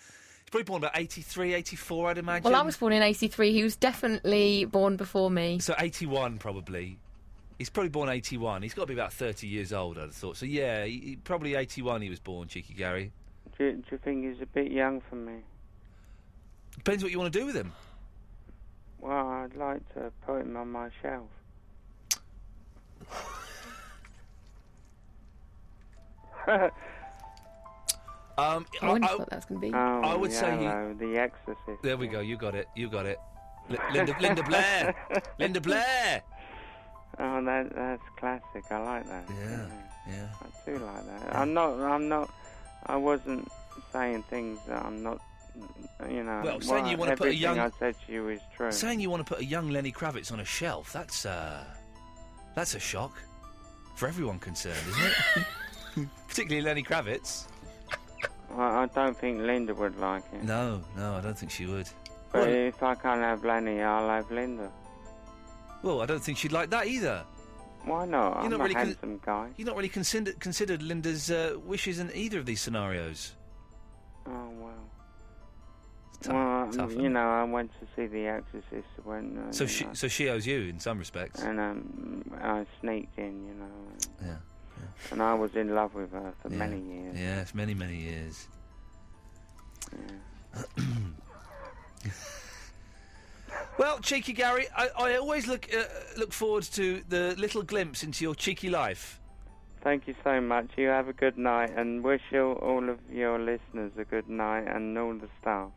S8: about 83, 84. I'd imagine.
S9: Well, I was born in 83. He was definitely born before me.
S8: So 81 probably. He's probably born 81. He's got to be about 30 years old, I'd have thought. So yeah, probably 81. He was born, Cheeky Gary.
S14: Do you think he's a bit young for me?
S8: Depends what you want to do with him.
S14: Well, I'd like to put him on my shelf.
S9: I wonder what that's going to be.
S14: I
S8: would say
S14: The Exorcist.
S8: There we go. You got it. Linda Blair. Linda Blair.
S14: Oh, that's classic. I like that.
S8: Yeah.
S14: I do like that. I'm not. I wasn't saying things that I'm not. You know.
S8: Well, saying you want to put a young.
S14: Everything I said to you is true.
S8: Saying you want to put a young Lenny Kravitz on a shelf. That's a shock for everyone concerned, isn't it? Particularly Lenny Kravitz.
S14: Well, I don't think Linda would like it.
S8: No, I don't think she would.
S14: But if I can't have Lenny, I'll have Linda.
S8: Well, I don't think she'd like that either.
S14: Why not? I'm
S8: not
S14: a
S8: really
S14: handsome guy.
S8: You're not really considered Linda's wishes in either of these scenarios.
S14: Oh, well.
S8: Tough,
S14: you know, I went to see The Exorcist when...
S8: So she owes you in some respects.
S14: And I sneaked in, you know.
S8: Yeah.
S14: And I was in love with her for many years.
S8: Yes, many years.
S14: Yeah.
S8: Well, Cheeky Gary, I always look forward to the little glimpse into your cheeky life.
S14: Thank you so much. You have a good night, and wish all of your listeners a good night, and all the staff.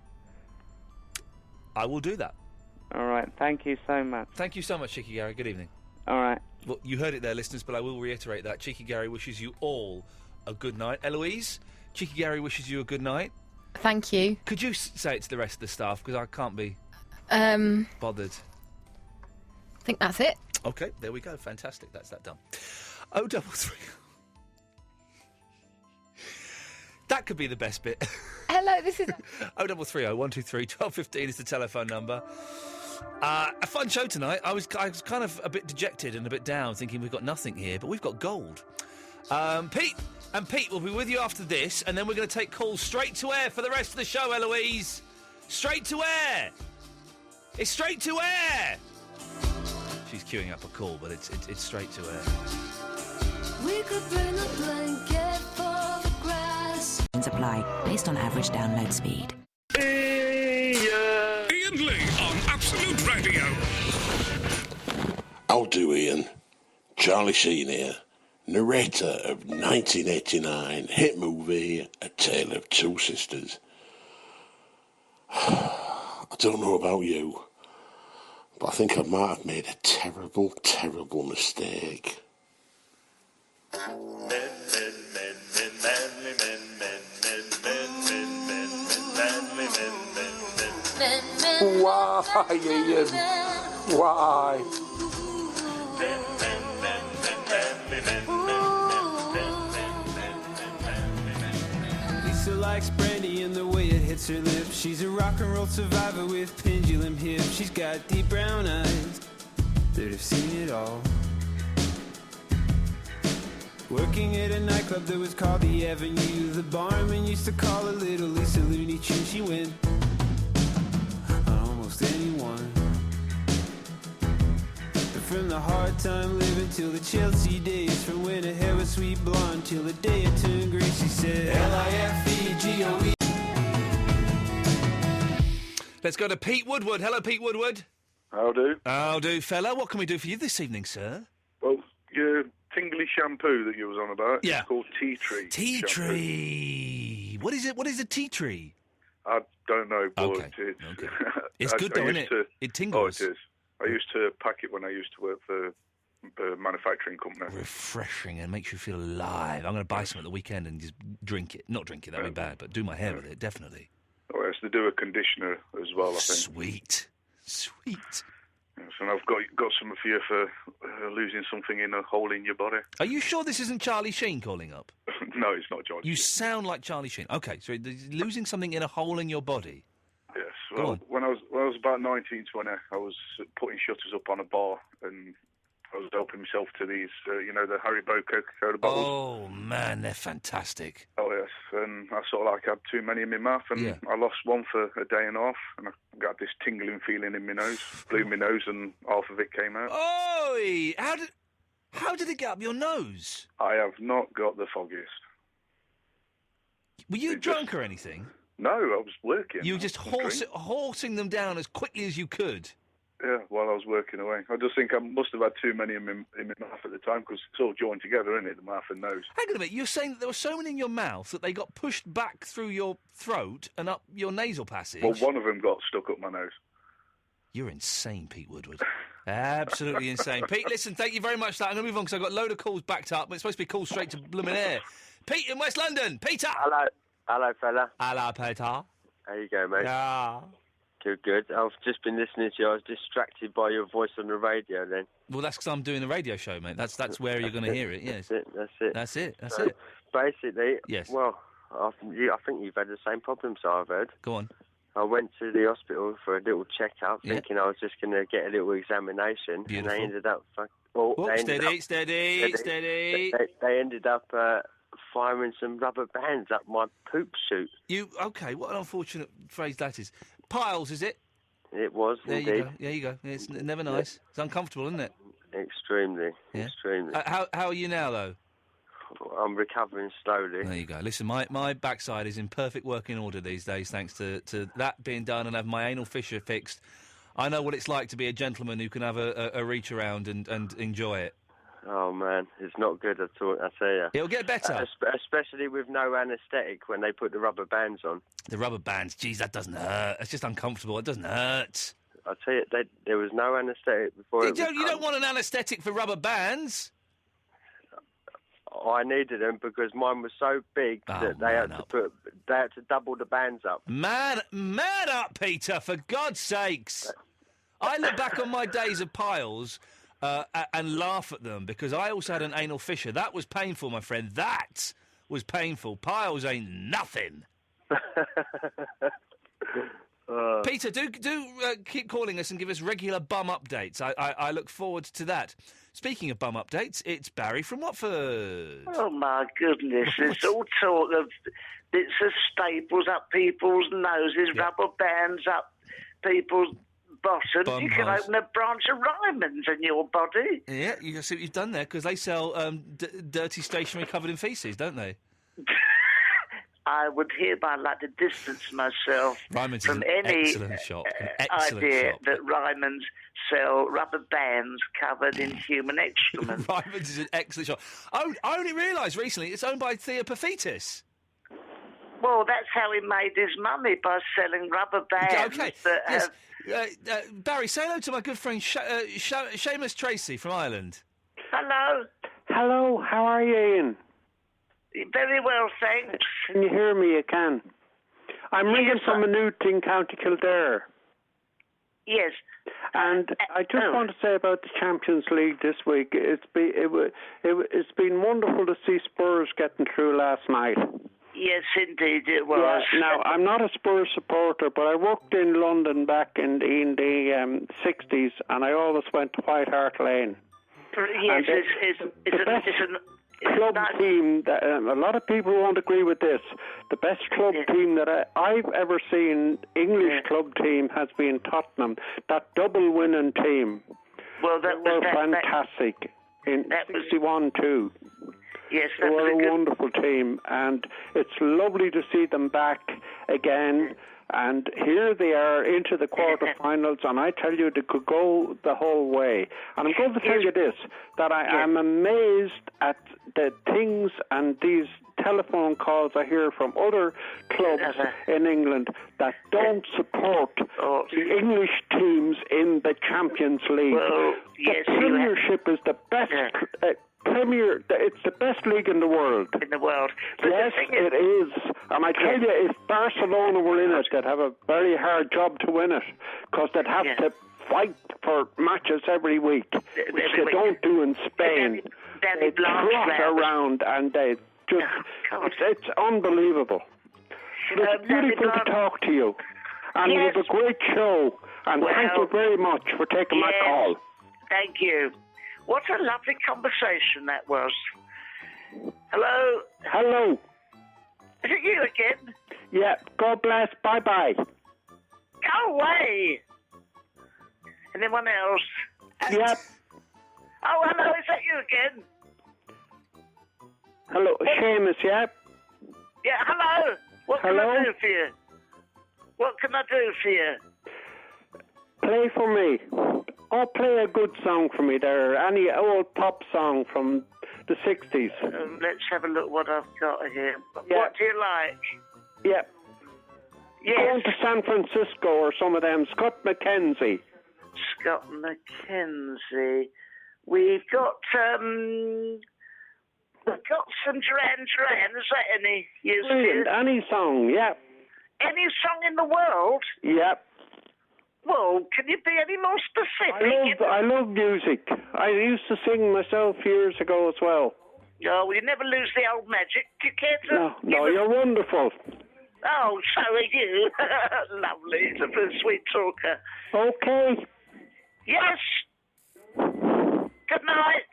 S8: I will do that.
S14: All right. Thank you so much.
S8: Thank you so much, Cheeky Gary. Good evening.
S14: All right.
S8: Well, you heard it there, listeners, but I will reiterate that. Cheeky Gary wishes you all a good night. Eloise, Cheeky Gary wishes you a good night.
S9: Thank you.
S8: Could you say it to the rest of the staff, because I can't be bothered.
S9: I think that's it.
S8: Okay, there we go. Fantastic. That's that done. 033. That could be the best bit.
S9: Hello, this is...
S8: 0330 123 1215 is the telephone number. A fun show tonight. I was kind of a bit dejected and a bit down, thinking we've got nothing here, but we've got gold. Pete will be with you after this, and then we're going to take calls straight to air for the rest of the show, Eloise. Straight to air. It's straight to air. She's queuing up a call, but it's straight to air.
S15: We could bring a blanket for the grass.
S1: Apply based on average download speed.
S3: Iain Lee on Absolute Radio.
S16: How do, Ian? Charlie Sheen here, narrator of 1989 hit movie A Tale of Two Sisters. I don't know about you, but I think I might have made a terrible, terrible mistake. Why, Ian? Why?
S2: Lisa likes brandy and the way it hits her lips. She's a rock and roll survivor with pendulum hips. She's got deep brown eyes that have seen it all. Working at a nightclub that was called the Avenue. The barman used to call her Little Lisa Looney Tunes. She went on almost anyone. But from the hard time living till the Chelsea days, from when her hair was sweet blonde till the day it turned grey, she said L-I-F-E-G-O-E.
S8: Let's go to Pete Woodward. Hello, Pete Woodward.
S17: How do?
S8: How do, fella? What can we do for you this evening, sir?
S17: Well, your tingly shampoo that you was on about,
S8: yeah,
S17: it's called tea tree.
S8: Tea tree. What is it? What is a tea tree?
S17: I don't know, but
S8: okay. It's good though, isn't it? It tingles.
S17: Oh, it is. I used to pack it when I used to work for a manufacturing company.
S8: Refreshing and makes you feel alive. I'm going to buy some at the weekend and just drink it. Not drink it, that'd be bad, but do my hair with it, definitely.
S17: Oh, yes, they do a conditioner as well, I think.
S8: Sweet.
S17: Yes, and I've got some for you for losing something in a hole in your body.
S8: Are you sure this isn't Charlie Sheen calling up?
S17: No, it's not Charlie
S8: You
S17: Sheen.
S8: sound like Charlie Sheen. Okay, so losing something in a hole in your body?
S17: Yes. Well, when I was about 19, 20, I was putting shutters up on a bar, and I was helping myself to these, the Haribo Coca-Cola bottles.
S8: Oh, man, they're fantastic.
S17: Oh, yes. And I sort of had too many in my mouth, and I lost one for a day and a half, and I got this tingling feeling in my nose, blew my nose, and half of it came out.
S8: Oi! How did it get up your nose?
S17: I have not got the foggiest.
S8: Were you drunk or anything?
S17: No, I was working.
S8: You were just horsing them down as quickly as you could?
S17: Yeah, while I was working away. I just think I must have had too many in my mouth at the time, because it's all joined together, isn't it, the mouth and nose?
S8: Hang on a minute, you're saying that there were so many in your mouth that they got pushed back through your throat and up your nasal passage?
S17: Well, one of them got stuck up my nose.
S8: You're insane, Pete Woodward. Absolutely insane. Pete, listen, thank you very much for that. I'm going to move on because I've got a load of calls backed up. It's supposed to be calls straight to blooming air. Pete in West London. Peter!
S10: Hello, fella.
S8: Hello, Peter.
S10: How you going, mate?
S8: Yeah.
S10: Good. I've just been listening to you. I was distracted by your voice on the radio then.
S8: Well, that's because I'm doing the radio show, mate. That's where you're going to hear it, yes.
S10: That's it.
S8: That's it.
S10: Basically,
S8: yes.
S10: Well, I think you've had the same problem, so I've heard.
S8: Go on.
S10: I went to the hospital for a little check-up, thinking I was just going to get a little examination.
S8: Beautiful.
S10: And they ended up...
S8: Steady.
S10: They ended up firing some rubber bands up my poop chute.
S8: Okay, what an unfortunate phrase that is. Piles, is it?
S10: It was, indeed.
S8: There you go. It's never nice. It's uncomfortable, isn't it?
S10: Extremely.
S8: How are you now, though?
S10: I'm recovering slowly.
S8: There you go. Listen, my backside is in perfect working order these days, thanks to that being done and have my anal fissure fixed. I know what it's like to be a gentleman who can have a reach around and enjoy it.
S10: Oh, man, it's not good at all, I tell you.
S8: It'll get better.
S10: Especially with no anaesthetic when they put the rubber bands on.
S8: The rubber bands, geez, that doesn't hurt. It's just uncomfortable. It doesn't hurt.
S10: I tell you, there was no anaesthetic before.
S8: You don't want an anaesthetic for rubber bands.
S10: I needed them because mine was so big that they had to double the bands up.
S8: Man up, Peter! For God's sakes! I look back on my days of piles and laugh at them because I also had an anal fissure. That was painful, my friend. That was painful. Piles ain't nothing. Peter, do keep calling us and give us regular bum updates. I look forward to that. Speaking of bum updates, it's Barry from Watford.
S18: Oh, my goodness. There's all talk of bits of staples up people's noses, rubber bands up people's bottoms. You can open a branch of Ryman's in your body.
S8: Yeah, you can see what you've done there, because they sell dirty stationery covered in faeces, don't they?
S18: I would hereby like to distance myself
S8: Ryman's
S18: from
S8: is an
S18: any
S8: excellent shop. An excellent
S18: idea
S8: shop.
S18: that Ryman's sell rubber bands covered in human excrement.
S8: Ryman's is an excellent shop. Oh, I only realised recently it's owned by Thea Paphitis.
S18: Well, that's how he made his money, by selling rubber bands.
S8: Okay,
S18: that
S8: yes. Barry, say hello to my good friend Seamus Tracy from Ireland.
S18: Hello.
S19: Hello, how are you, Ian?
S18: Very well, thanks.
S19: Can you hear me? You can. I'm ringing from Maynooth in County Kildare.
S18: Yes.
S19: And I just want to say about the Champions League this week, it's been wonderful to see Spurs getting through last night.
S18: Yes, indeed it was.
S19: Yeah, now, I'm not a Spurs supporter, but I worked in London back in the 60s, and I always went to White Hart Lane.
S18: Yes, it's an
S19: club team that a lot of people won't agree with this. The best club team that I've ever seen, English club team, has been Tottenham. That double winning team.
S18: Well,
S19: they were fantastic in 61 too.
S18: Yes,
S19: they were a wonderful team, and it's lovely to see them back again. And here they are into the quarterfinals, and I tell you, they could go the whole way. And I'm going to tell you this, that I am amazed at the things and these telephone calls I hear from other clubs in England that don't support the English teams in the Champions League.
S18: Well,
S19: the Premiership is the best... it's the best league in the world.
S18: In the world. But
S19: yes, it is. And I tell you, if Barcelona were in it, they'd have a very hard job to win it, because they'd have to fight for matches every week, which they don't do in Spain. They trot around and they just... it's unbelievable. But it's beautiful to talk to you. And it was a great show. And thank you very much for taking my call.
S18: Thank you. What a lovely conversation that was. Hello?
S19: Hello.
S18: Is it you again?
S19: Yeah, God bless. Bye-bye.
S18: Go away. Anyone else?
S19: Yep.
S18: Oh, hello, is that you again?
S19: Hello, Seamus, yeah?
S18: Yeah, hello. What can I do for you? What can I do for you?
S19: Play for me. Oh, play a good song for me there. Any old pop song from the 60s.
S18: Let's have a look what I've got here. Yeah. What do you like?
S19: Yeah.
S18: Yes.
S19: Going to San Francisco or some of them. Scott McKenzie.
S18: got Mackenzie. We've got some Duran Duran. Is that any use to you?
S19: Brilliant. Any song, yeah.
S18: Any song in the world?
S19: Yep.
S18: Well, can you be any more specific?
S19: I love music. I used to sing myself years ago as well.
S18: Oh, well, you never lose the old magic. Do you care to...
S19: No, you're wonderful.
S18: Oh, so are you. Lovely. He's a very sweet talker.
S19: Okay.
S18: Yes. Good night.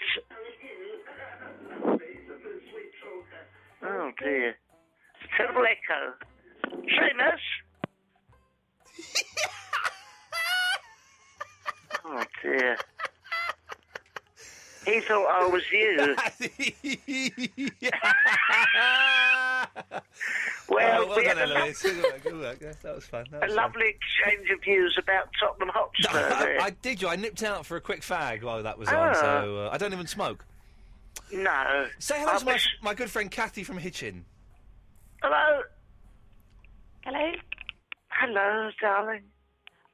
S18: Oh, dear. It's a terrible echo. Seamus? Oh, dear. He thought I was you. Well, we had
S8: Good work. Yes, that was fun.
S18: a lovely exchange of views about Tottenham Hotspur there.
S8: I did you. I nipped out for a quick fag while that was on, so I don't even smoke.
S18: No.
S8: Say hello to my good friend Kathy from Hitchin.
S18: Hello.
S20: Hello?
S18: Hello, darling.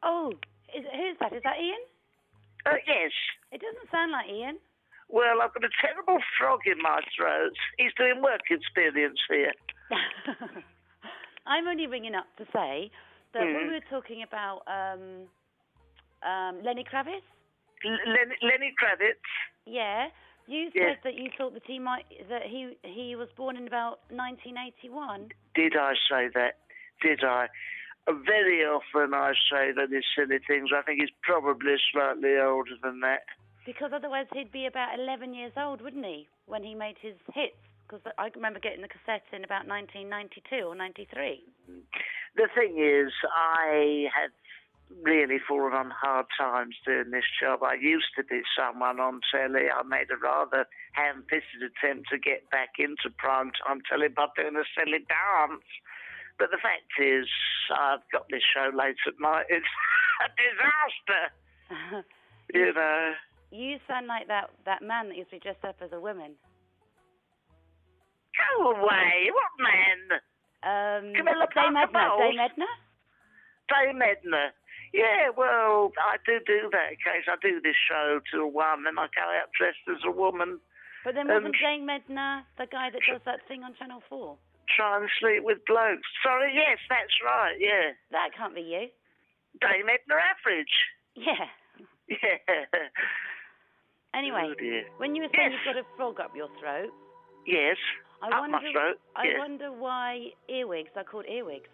S20: Oh, who's that? Is that Ian?
S18: Yes.
S20: It doesn't sound like Ian.
S18: Well, I've got a terrible frog in my throat. He's doing work experience here.
S20: I'm only ringing up to say that when we were talking about Lenny Kravitz.
S18: Lenny Kravitz?
S20: Yeah. You said that you thought that he was born in about 1981.
S18: Did I say that? Did I? Very often I say that it's silly things. I think he's probably slightly older than that.
S20: Because otherwise he'd be about 11 years old, wouldn't he, when he made his hits? Because I remember getting the cassette in about 1992 or 93.
S18: The thing is, I had really fallen on hard times doing this job. I used to be someone on telly. I made a rather ham-fisted attempt to get back into primetime telly by doing a silly dance. But the fact is, I've got this show late at night. It's a disaster. You know.
S20: You sound like that man that used to be dressed up as a woman.
S18: Go away. What man? Camilla
S20: Dame Edna.
S18: Bowles?
S20: Dame Edna?
S18: Dame Edna. Yeah, well, I do that occasionally. I do this show till 1, and I go out dressed as a woman.
S20: But then wasn't Dame Edna the guy that does that thing on Channel 4?
S18: Try and sleep with blokes. Sorry, yes, that's right, yeah.
S20: That can't be you.
S18: Dame Edna Average.
S20: Yeah.
S18: Yeah.
S20: Anyway, when you were saying you've got a frog up your throat...
S18: Yes, up my throat.
S20: I wonder why earwigs are called earwigs.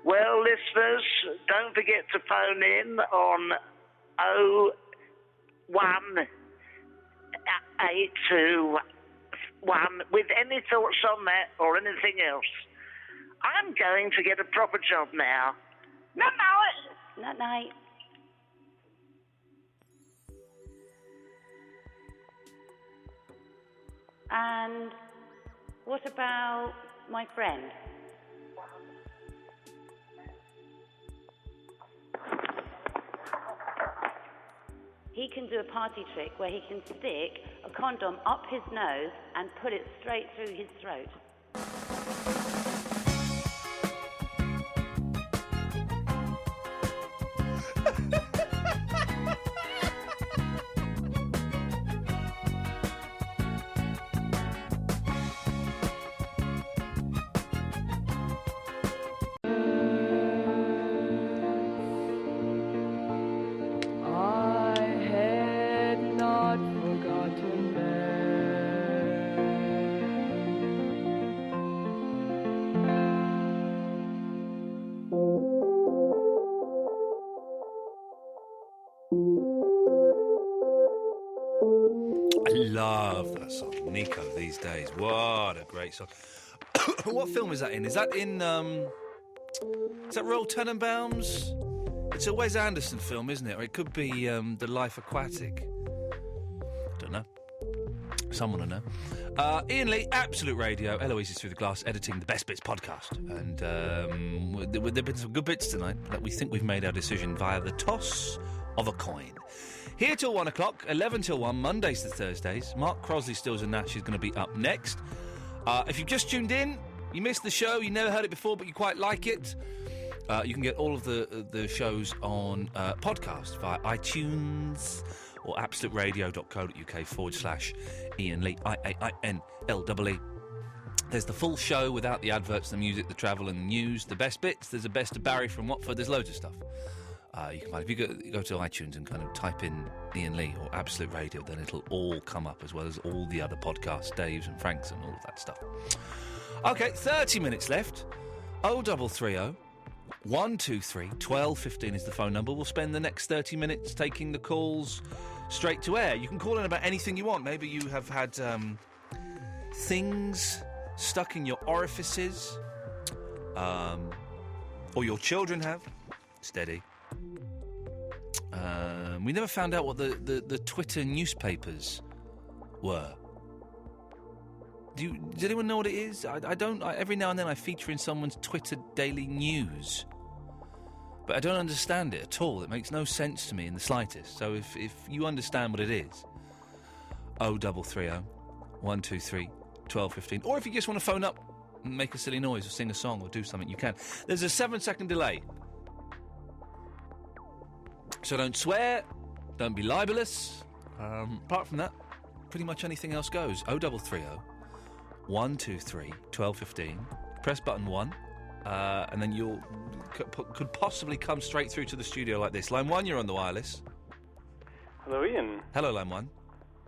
S18: Well, listeners, don't forget to phone in on 01821 with any thoughts on that or anything else. I'm going to get a proper job now. Night-night.
S20: Night-night. And what about my friend? He can do a party trick where he can stick a condom up his nose and put it straight through his throat.
S8: Love that song, Nico, these days. What a great song. What film is that in? Is that in, is that Royal Tenenbaums? It's a Wes Anderson film, isn't it? Or it could be The Life Aquatic. Don't know. Someone will know. Iain Lee, Absolute Radio, Eloise is Through the Glass, editing the Best Bits podcast. And there have been some good bits tonight that we think we've made our decision via the toss of a coin. Here till 1 o'clock, 11 till 1, Mondays to Thursdays. Mark Crosley, Stills and Nash is going to be up next. If you've just tuned in, you missed the show, you never heard it before, but you quite like it, You can get all of the shows on podcast via iTunes or absoluteradio.co.uk/Iain Lee, IAINLEE. There's the full show without the adverts, the music, the travel and the news, the best bits. There's a best of Barry from Watford. There's loads of stuff. You can find, if you go to iTunes and kind of type in Iain Lee or Absolute Radio, then it'll all come up, as well as all the other podcasts, Dave's and Frank's and all of that stuff. OK, 30 minutes left. 0330 123 1215 is the phone number. We'll spend the next 30 minutes taking the calls straight to air. You can call in about anything you want. Maybe you have had things stuck in your orifices, or your children have. Steady. We never found out what the Twitter newspapers were. Does anyone know what it is? I don't. Every now and then I feature in someone's Twitter daily news, but I don't understand it at all. It makes no sense to me in the slightest. So if you understand what it is, 0330 123 1215, or if you just want to phone up and make a silly noise or sing a song or do something, you can. There's a 7-second delay, so don't swear, don't be libelous. Apart from that, pretty much anything else goes. 0330 123 1215. Press button 1, and then you could possibly come straight through to the studio like this. Line 1, you're on the wireless.
S21: Hello, Iain.
S8: Hello, Line 1.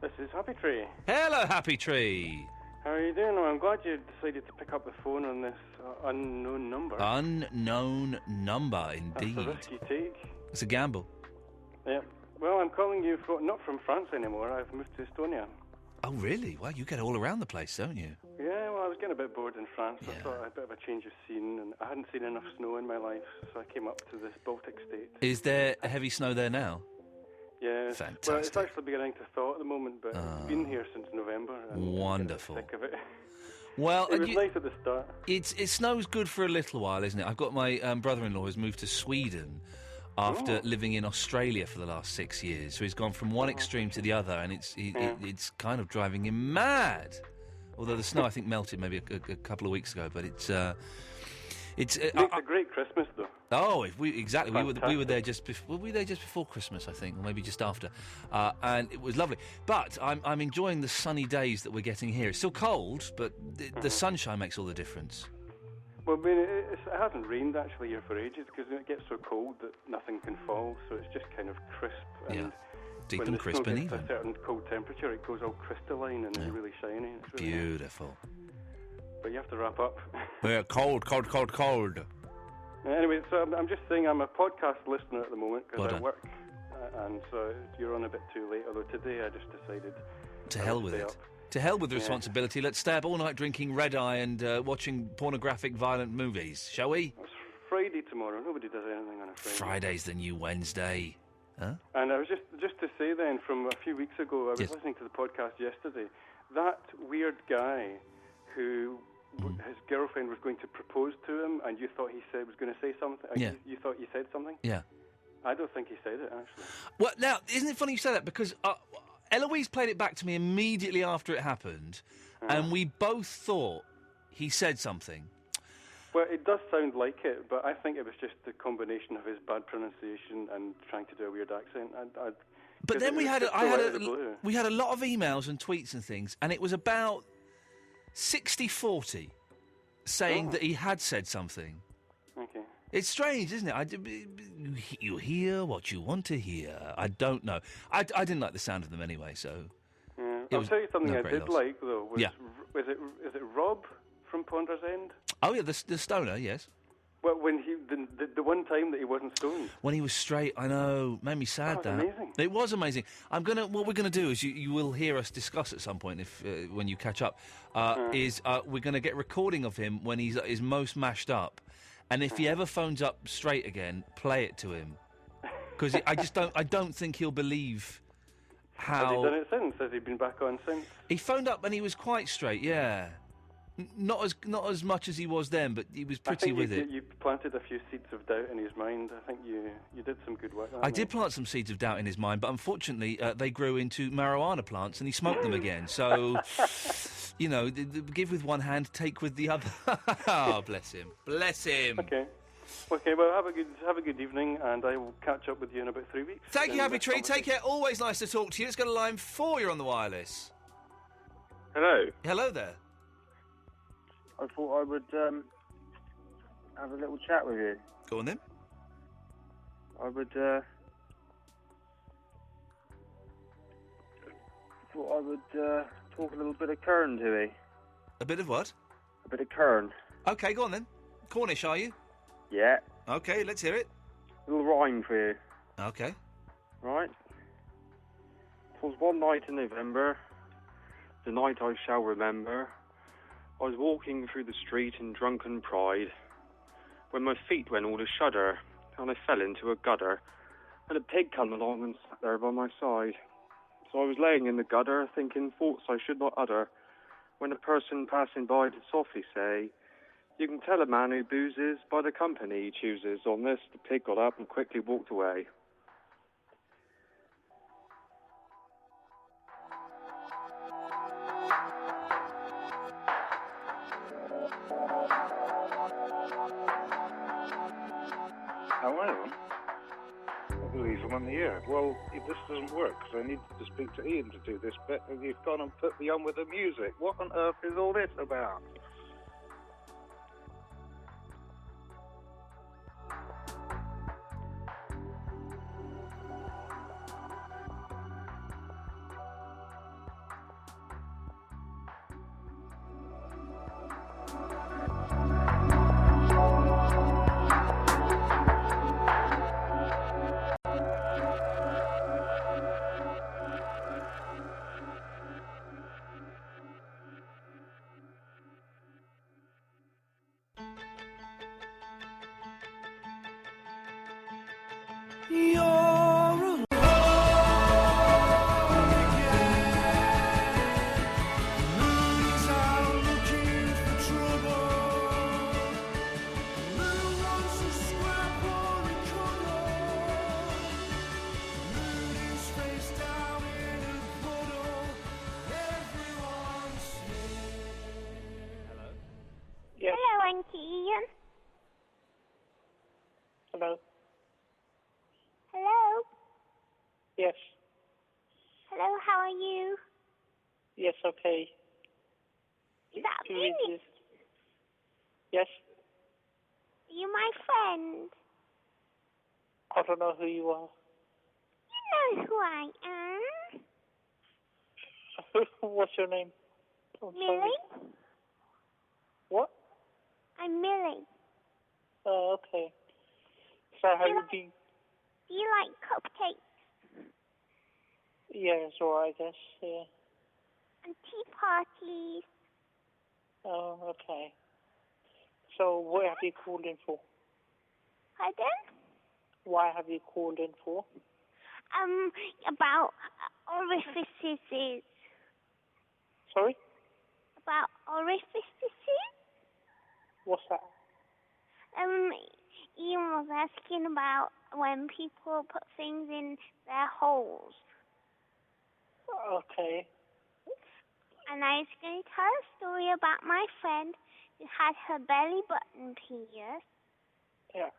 S21: This is Happy Tree.
S8: Hello, Happy Tree.
S21: How are you doing? Well, I'm glad you decided to pick up the phone on this unknown number.
S8: Unknown number, indeed.
S21: That's a risky take.
S8: It's a gamble.
S21: Yeah. Well, I'm calling you not from France anymore. I've moved to Estonia.
S8: Oh, really? Well, you get all around the place, don't you?
S21: Yeah, well, I was getting a bit bored in France. I thought I had a bit of a change of scene, and I hadn't seen enough snow in my life, so I came up to this Baltic state.
S8: Is there heavy snow there now?
S21: Yeah.
S8: Fantastic.
S21: Well, it's actually beginning to thaw at the moment, but it's been here since November. And
S8: wonderful.
S21: I'm sick of it.
S8: Well,
S21: it was nice at the start.
S8: It snow's good for a little while, isn't it? I've got my brother-in-law who's moved to Sweden after living in Australia for the last 6 years. So he's gone from one extreme to the other, and it's kind of driving him mad. Although the snow, I think, melted maybe a couple of weeks ago, but it makes
S21: a great Christmas, though.
S8: Oh, we were there just before Christmas, I think, or maybe just after, and it was lovely. But I'm enjoying the sunny days that we're getting here. It's still cold, but the sunshine makes all the difference.
S21: Well, I mean, it hasn't rained actually here for ages because it gets so cold that nothing can fall, so it's just kind of crisp. And
S8: deep and crisp and even.
S21: When a certain cold temperature, it goes all crystalline and really shiny. It's really
S8: beautiful.
S21: Nice. But you have to wrap up.
S8: Yeah, cold.
S21: Anyway, so I'm just saying I'm a podcast listener at the moment because I work, and so you're on a bit too late. Although today I just decided
S8: to hell with it.
S21: Up.
S8: To hell with the responsibility. Let's stay up all night drinking red-eye and watching pornographic, violent movies, shall we?
S21: It's Friday tomorrow. Nobody does anything on a Friday.
S8: Friday's the new Wednesday. Huh?
S21: And I was just to say then, from a few weeks ago, I was listening to the podcast yesterday. That weird guy who his girlfriend was going to propose to him, and you thought he was going to say something.
S8: Yeah.
S21: You thought he said something.
S8: Yeah.
S21: I don't think he said it actually.
S8: Well, now isn't it funny you say that because Eloise played it back to me immediately after it happened, and we both thought he said something.
S21: Well, it does sound like it, but I think it was just the combination of his bad pronunciation and trying to do a weird accent.
S8: But then we had a lot of emails and tweets and things, and it was about 60-40 saying that he had said something.
S21: Okay.
S8: It's strange, isn't it? You hear what you want to hear. I don't know. I didn't like the sound of them anyway, so...
S21: Yeah. I'll tell you something I did like, though. Is it Rob from Ponder's End?
S8: Oh, yeah, the stoner, yes.
S21: Well, when the one time that he wasn't stoned.
S8: When he was straight, I know. Made me sad,
S21: that. Was amazing.
S8: It was amazing. What we're going to do is you will hear us discuss at some point when you catch up, we're going to get recording of him when he's most mashed up. And if he ever phones up straight again, play it to him. Because I don't think he'll believe how...
S21: Has he done it since? Has he been back on since?
S8: He phoned up and he was quite straight, yeah. Not as much as he was then, but he was pretty with it.
S21: You planted a few seeds of doubt in his mind. I think you did some good work.
S8: I did plant some seeds of doubt in his mind, but unfortunately they grew into marijuana plants and he smoked them again. So, you know, give with one hand, take with the other. Oh, bless him. Bless him.
S21: Okay. Okay, well, have a good evening, and I will catch up with you in about 3 weeks.
S8: Thank you, Happy Tree. Take care. Always nice to talk to you. Let's go to line 4. You're on the wireless.
S4: Hello.
S8: Hello there.
S4: I thought I would have a little chat with you.
S8: Go on then.
S4: I would thought I would talk a little bit of Kern to you.
S8: A bit of what?
S4: A bit of Kern.
S8: Okay, go on then. Cornish, are you?
S4: Yeah.
S8: Okay, let's hear it.
S4: A little rhyme for you.
S8: Okay.
S4: Right. 'Twas one night in November, the night I shall remember. I was walking through the street in drunken pride, when my feet went all a shudder, and I fell into a gutter, and a pig come along and sat there by my side. So I was laying in the gutter, thinking thoughts I should not utter, when a person passing by did softly say, "You can tell a man who boozes by the company he chooses." On this, the pig got up and quickly walked away.
S17: However, I believe I'm on the air. Well, if this doesn't work, because I need to speak to Iain to do this bit, and you've gone and put me on with the music. What on earth is all this about?
S22: Iain.
S19: Hello.
S22: Hello.
S19: Yes.
S22: Hello, how are you?
S19: Yes, okay.
S22: Is that
S19: Who
S22: me?
S19: is this? Yes.
S22: Are you my friend?
S19: I don't know who you are.
S22: You know who I am.
S19: What's your name? I'm
S22: Millie?
S19: sorry. What?
S22: I'm Millie.
S19: Oh, okay. So how you been?
S22: Do you like cupcakes
S19: Yeah, it's alright, I guess, yeah.
S22: and tea parties?
S19: Oh, okay. So what have you called in for?
S22: Pardon?
S19: Why have you called in for?
S22: About orifices.
S19: Sorry?
S22: About orifices?
S19: What's that?
S22: Iain was asking about when people put things in their holes.
S19: Okay.
S22: And I was going to tell a story about my friend who had her belly button pierced.
S19: Yeah.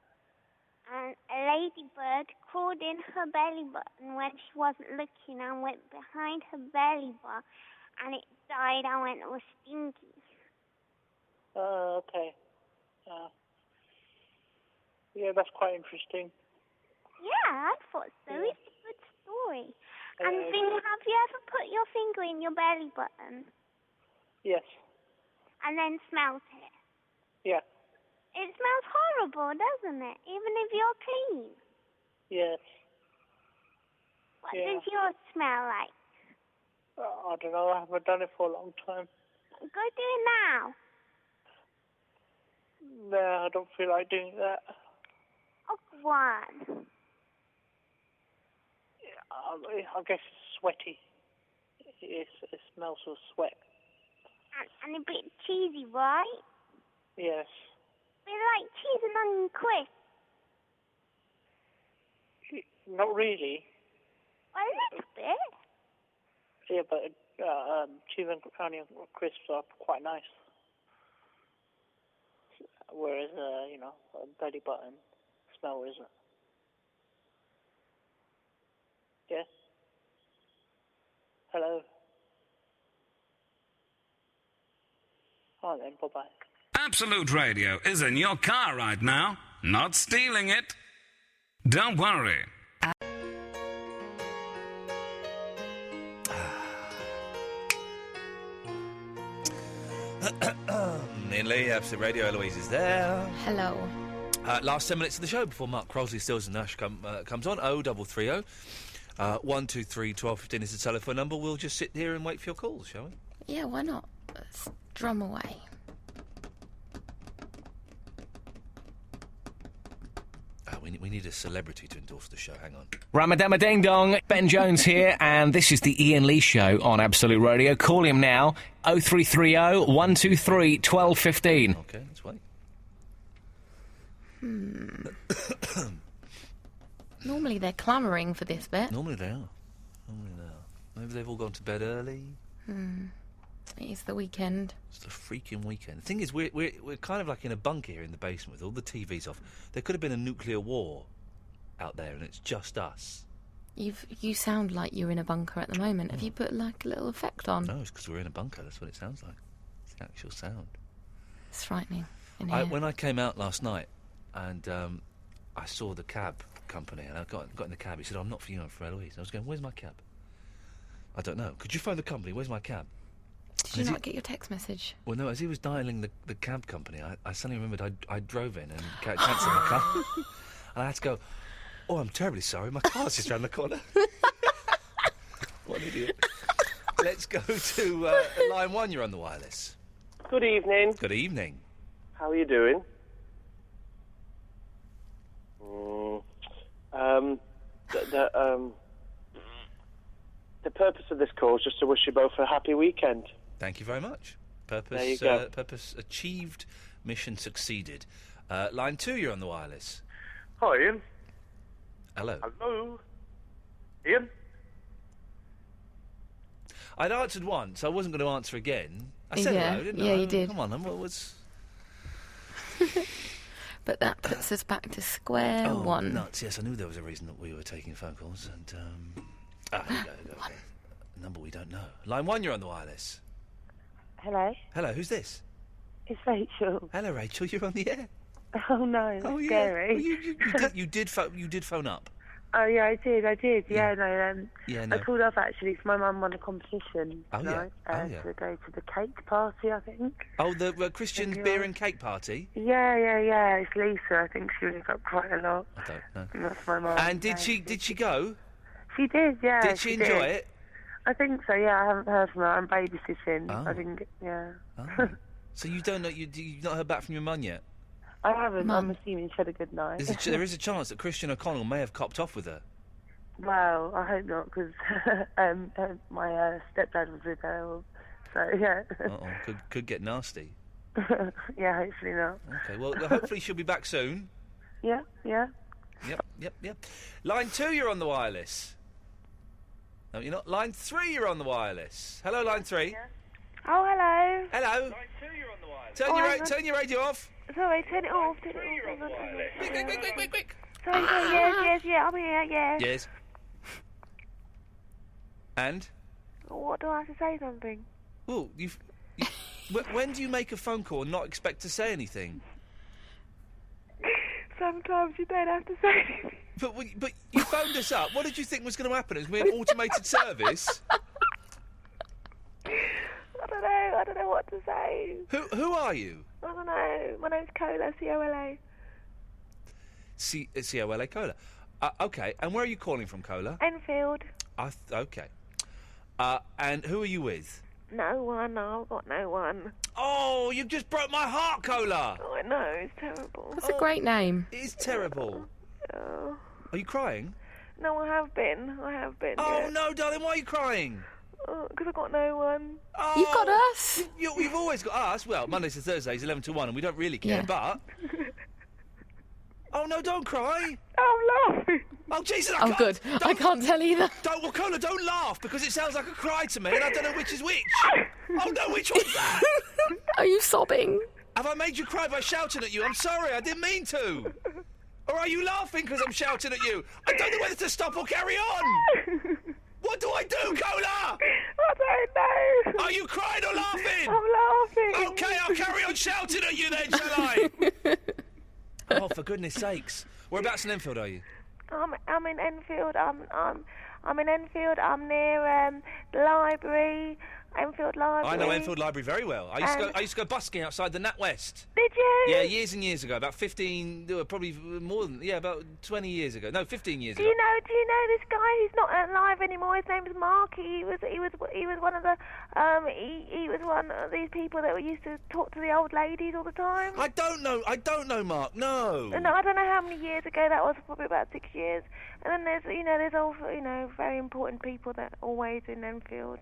S22: And a ladybird crawled in her belly button when she wasn't looking and went behind her belly button, and it died and went all stinky.
S19: Okay. Yeah, that's quite interesting.
S22: Yeah, I thought so.
S19: Yeah.
S22: It's a good story. And have you ever put your finger in your belly button
S19: Yes.
S22: and then smelt it?
S19: Yeah.
S22: It smells horrible, doesn't it? Even if you're clean.
S19: Yes.
S22: What
S19: Yeah.
S22: does yours smell like?
S19: I don't know, I haven't done it for a long time.
S22: Go do it now.
S19: No, I don't feel like doing that.
S22: Oh, go on.
S19: I guess it's sweaty. It smells of sweat.
S22: And a bit cheesy, right?
S19: Yes.
S22: A bit like cheese and onion crisp.
S19: Not really.
S22: A little bit.
S19: Yeah, but cheese and onion crisps are quite nice.
S5: whereas, a belly button smell, isn't it? Yeah? Hello? Oh, then, bye-bye.
S3: Absolute Radio is in your car right now, not stealing it. Don't worry.
S8: Iain Lee, Absolute Radio, Eloise is there.
S9: Hello.
S8: Last 10 minutes of the show before Mark Crosley, Stills and Nash comes on. 0330 123 1215 is the telephone number. We'll just sit here and wait for your calls, shall we?
S9: Yeah, why not? Let's drum away.
S8: We need a celebrity to endorse the show. Hang on.
S6: Ramadama Ding Dong, Ben Jones here, and this is the Iain Lee Show on Absolute Radio. Call him now, 0330 123 1215.
S8: OK, let's wait.
S9: Normally they're clamouring for this bit.
S8: Normally they are. Maybe they've all gone to bed early.
S9: It's the weekend.
S8: It's the freaking weekend. The thing is, we're kind of like in a bunker here in the basement with all the TVs off. There could have been a nuclear war out there, and it's just us.
S9: You sound like you're in a bunker at the moment. Have you put like a little effect on?
S8: No, it's because we're in a bunker. That's what it sounds like. It's the actual sound.
S9: It's frightening in here.
S8: When I came out last night, and I saw the cab company, and I got in the cab. He said, "I'm not for you, I'm for Eloise." I was going, "Where's my cab?" I don't know. Could you phone the company? Where's my cab?
S9: Did you not get your text message?
S8: Well, no, as he was dialing the cab company, I suddenly remembered I drove in and cancelled my car. And I had to go, "Oh, I'm terribly sorry, my car's just round the corner." What an idiot. Let's go to line 1, you're on the wireless.
S23: Good evening.
S8: Good evening.
S23: How are you doing? The purpose of this call is just to wish you both a happy weekend.
S8: Thank you very much. Purpose,
S23: there you go.
S8: Purpose achieved, mission succeeded. Line 2, you're on the wireless.
S23: Hi, Ian.
S8: Hello.
S23: Hello. Ian?
S8: I'd answered once, I wasn't going to answer again. I said hello, didn't I?
S9: Yeah, you did.
S8: Come on, what was...
S9: But that puts us back to square one.
S8: Nuts, yes, I knew there was a reason that we were taking phone calls, and, here we go. Okay. A number we don't know. Line 1, you're on the wireless.
S24: Hello?
S8: Hello, who's this?
S24: It's Rachel.
S8: Hello, Rachel, you're on the air.
S24: Oh, no, that's scary.
S8: Well, you did phone up.
S24: Oh, yeah, I did. Yeah,
S8: no.
S24: I called up, actually, because my mum won a competition tonight to go to the cake party, I think.
S8: Oh, the Christian beer and cake party?
S24: Yeah. It's Lisa. I think she was up quite a lot.
S8: I don't know.
S24: And that's my mum.
S8: And did she go?
S24: She did, yeah.
S8: Did she enjoy it?
S24: I think so, yeah. I haven't heard from her. I'm babysitting.
S8: Oh.
S24: I didn't
S8: Oh. So you don't know, you've not heard back from your mum yet?
S24: I haven't. I'm assuming she had a good night.
S8: There is a chance that Christian O'Connell may have copped off with her.
S24: Well, I hope not, because my stepdad was with her. So, yeah.
S8: Could get nasty.
S24: Yeah, hopefully not.
S8: Okay, well, hopefully she'll be back soon.
S24: Yeah.
S8: Yep. Line 2, you're on the wireless. No, you're not. Line 3, you're on the wireless. Hello, line 3.
S24: Yeah. Oh, hello.
S8: Hello. Line 2, you're on the wireless. Turn your radio off.
S24: Sorry, turn it off.
S8: Quick.
S24: Sorry, yeah, I'm here, yeah.
S8: Yes. And?
S24: What, do I have to say something?
S8: Well, when do you make a phone call and not expect to say anything?
S24: Sometimes you don't have to say anything.
S8: But you phoned us up. What did you think was going to happen? It was going to be an automated service?
S24: I don't know what to say.
S8: Who are you?
S24: I don't know. My name's Cola, C-O-L-A.
S8: C-O-L-A, Cola. Okay, and where are you calling from, Cola?
S24: Enfield.
S8: Okay. And who are you with?
S24: No one. I've got no one.
S8: Oh, you've just broke my heart, Cola.
S24: Oh, I know. It's terrible.
S9: That's a great name.
S8: It is terrible.
S24: Oh.
S8: Are you crying?
S24: No, I have been.
S8: Oh,
S24: yeah.
S8: no, darling, why are you crying?
S24: Because I've got no one.
S8: Oh,
S9: you've got us.
S8: You've always got us. Well, Mondays to Thursdays, 11 to 1, and we don't really care, but... Oh, no, don't cry.
S24: I'm laughing.
S8: Oh, Jesus,
S9: Oh, good. I can't tell either.
S8: Well, Cola, don't laugh, because it sounds like a cry to me, and I don't know which is which. Oh, no, which one's that?
S9: Are you sobbing?
S8: Have I made you cry by shouting at you? I'm sorry, I didn't mean to. Or are you laughing because I'm shouting at you? I don't know whether to stop or carry on. What do I do, Cola?
S24: I don't know.
S8: Are you crying or laughing?
S24: I'm laughing.
S8: Okay, I'll carry on shouting at you then, shall I? Oh, for goodness sakes. Whereabouts in Enfield are you?
S24: I'm in Enfield. I'm in Enfield. I'm near the library. Enfield Library.
S8: I know Enfield Library very well. I used to go busking outside the NatWest.
S24: Did you?
S8: Yeah, years and years ago. About 15, probably more than, about 20 years ago. No, 15 years
S24: Do
S8: ago.
S24: you know this guy who's not alive anymore? His name's Mark. He was one of the he was one of these people that used to talk to the old ladies all the time.
S8: I don't know Mark. No.
S24: No, I don't know how many years ago that was. Probably about 6 years. And then there's also very important people that are always in Enfield.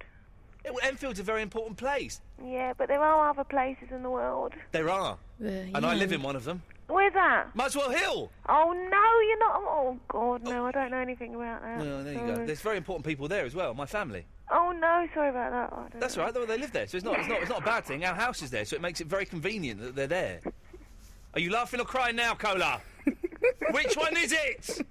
S8: Yeah, well, Enfield's a very important place.
S24: Yeah, but there are other places in the world.
S8: There are. And I live in one of them.
S24: Where's that?
S8: Muswell Hill.
S24: Oh, no, you're not. Oh, God, no, I don't know anything about that.
S8: Well, there you go. There's very important people there as well, my family.
S24: Oh, no, sorry about that. I don't
S8: That's
S24: know.
S8: all right, they live there, so it's not a bad thing. Our house is there, so it makes it very convenient that they're there. Are you laughing or crying now, Cola? Which one is it?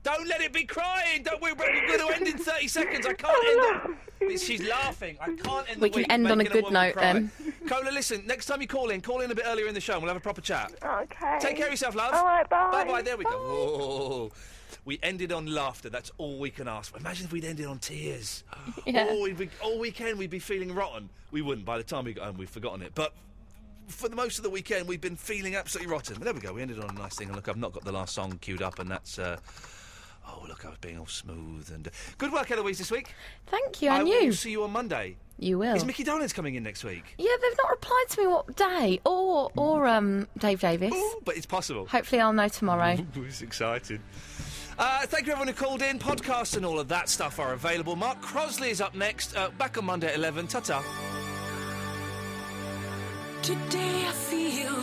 S8: Don't let it be crying. We're going to end in 30 seconds. I can't end it. She's laughing. I can't end the week.
S9: We can end on a good note then.
S8: Cola, listen, next time you call in a bit earlier in the show and we'll have a proper chat.
S24: Okay.
S8: Take care of yourself, love.
S24: All right, bye.
S8: Bye-bye, there we go. Whoa. We ended on laughter. That's all we can ask. Imagine if we'd ended on tears.
S9: Yeah.
S8: All weekend we'd be feeling rotten. We wouldn't. By the time we got home, we've forgotten it. But for the most of the weekend, we've been feeling absolutely rotten. But there we go. We ended on a nice thing. And look, I've not got the last song queued up, and that's... Oh, look, I was being all smooth and... Good work, Eloise, this week.
S9: Thank you, and
S8: I
S9: you.
S8: will see you on Monday.
S9: You will.
S8: Is Mickey Donlands coming in next week?
S9: Yeah, they've not replied to me what day, or Dave Davis.
S8: Ooh, but it's possible.
S9: Hopefully I'll know tomorrow.
S8: It's exciting. Thank you, everyone who called in. Podcasts and all of that stuff are available. Mark Crosley is up next. Back on Monday at 11. Ta-ta.
S1: Today I feel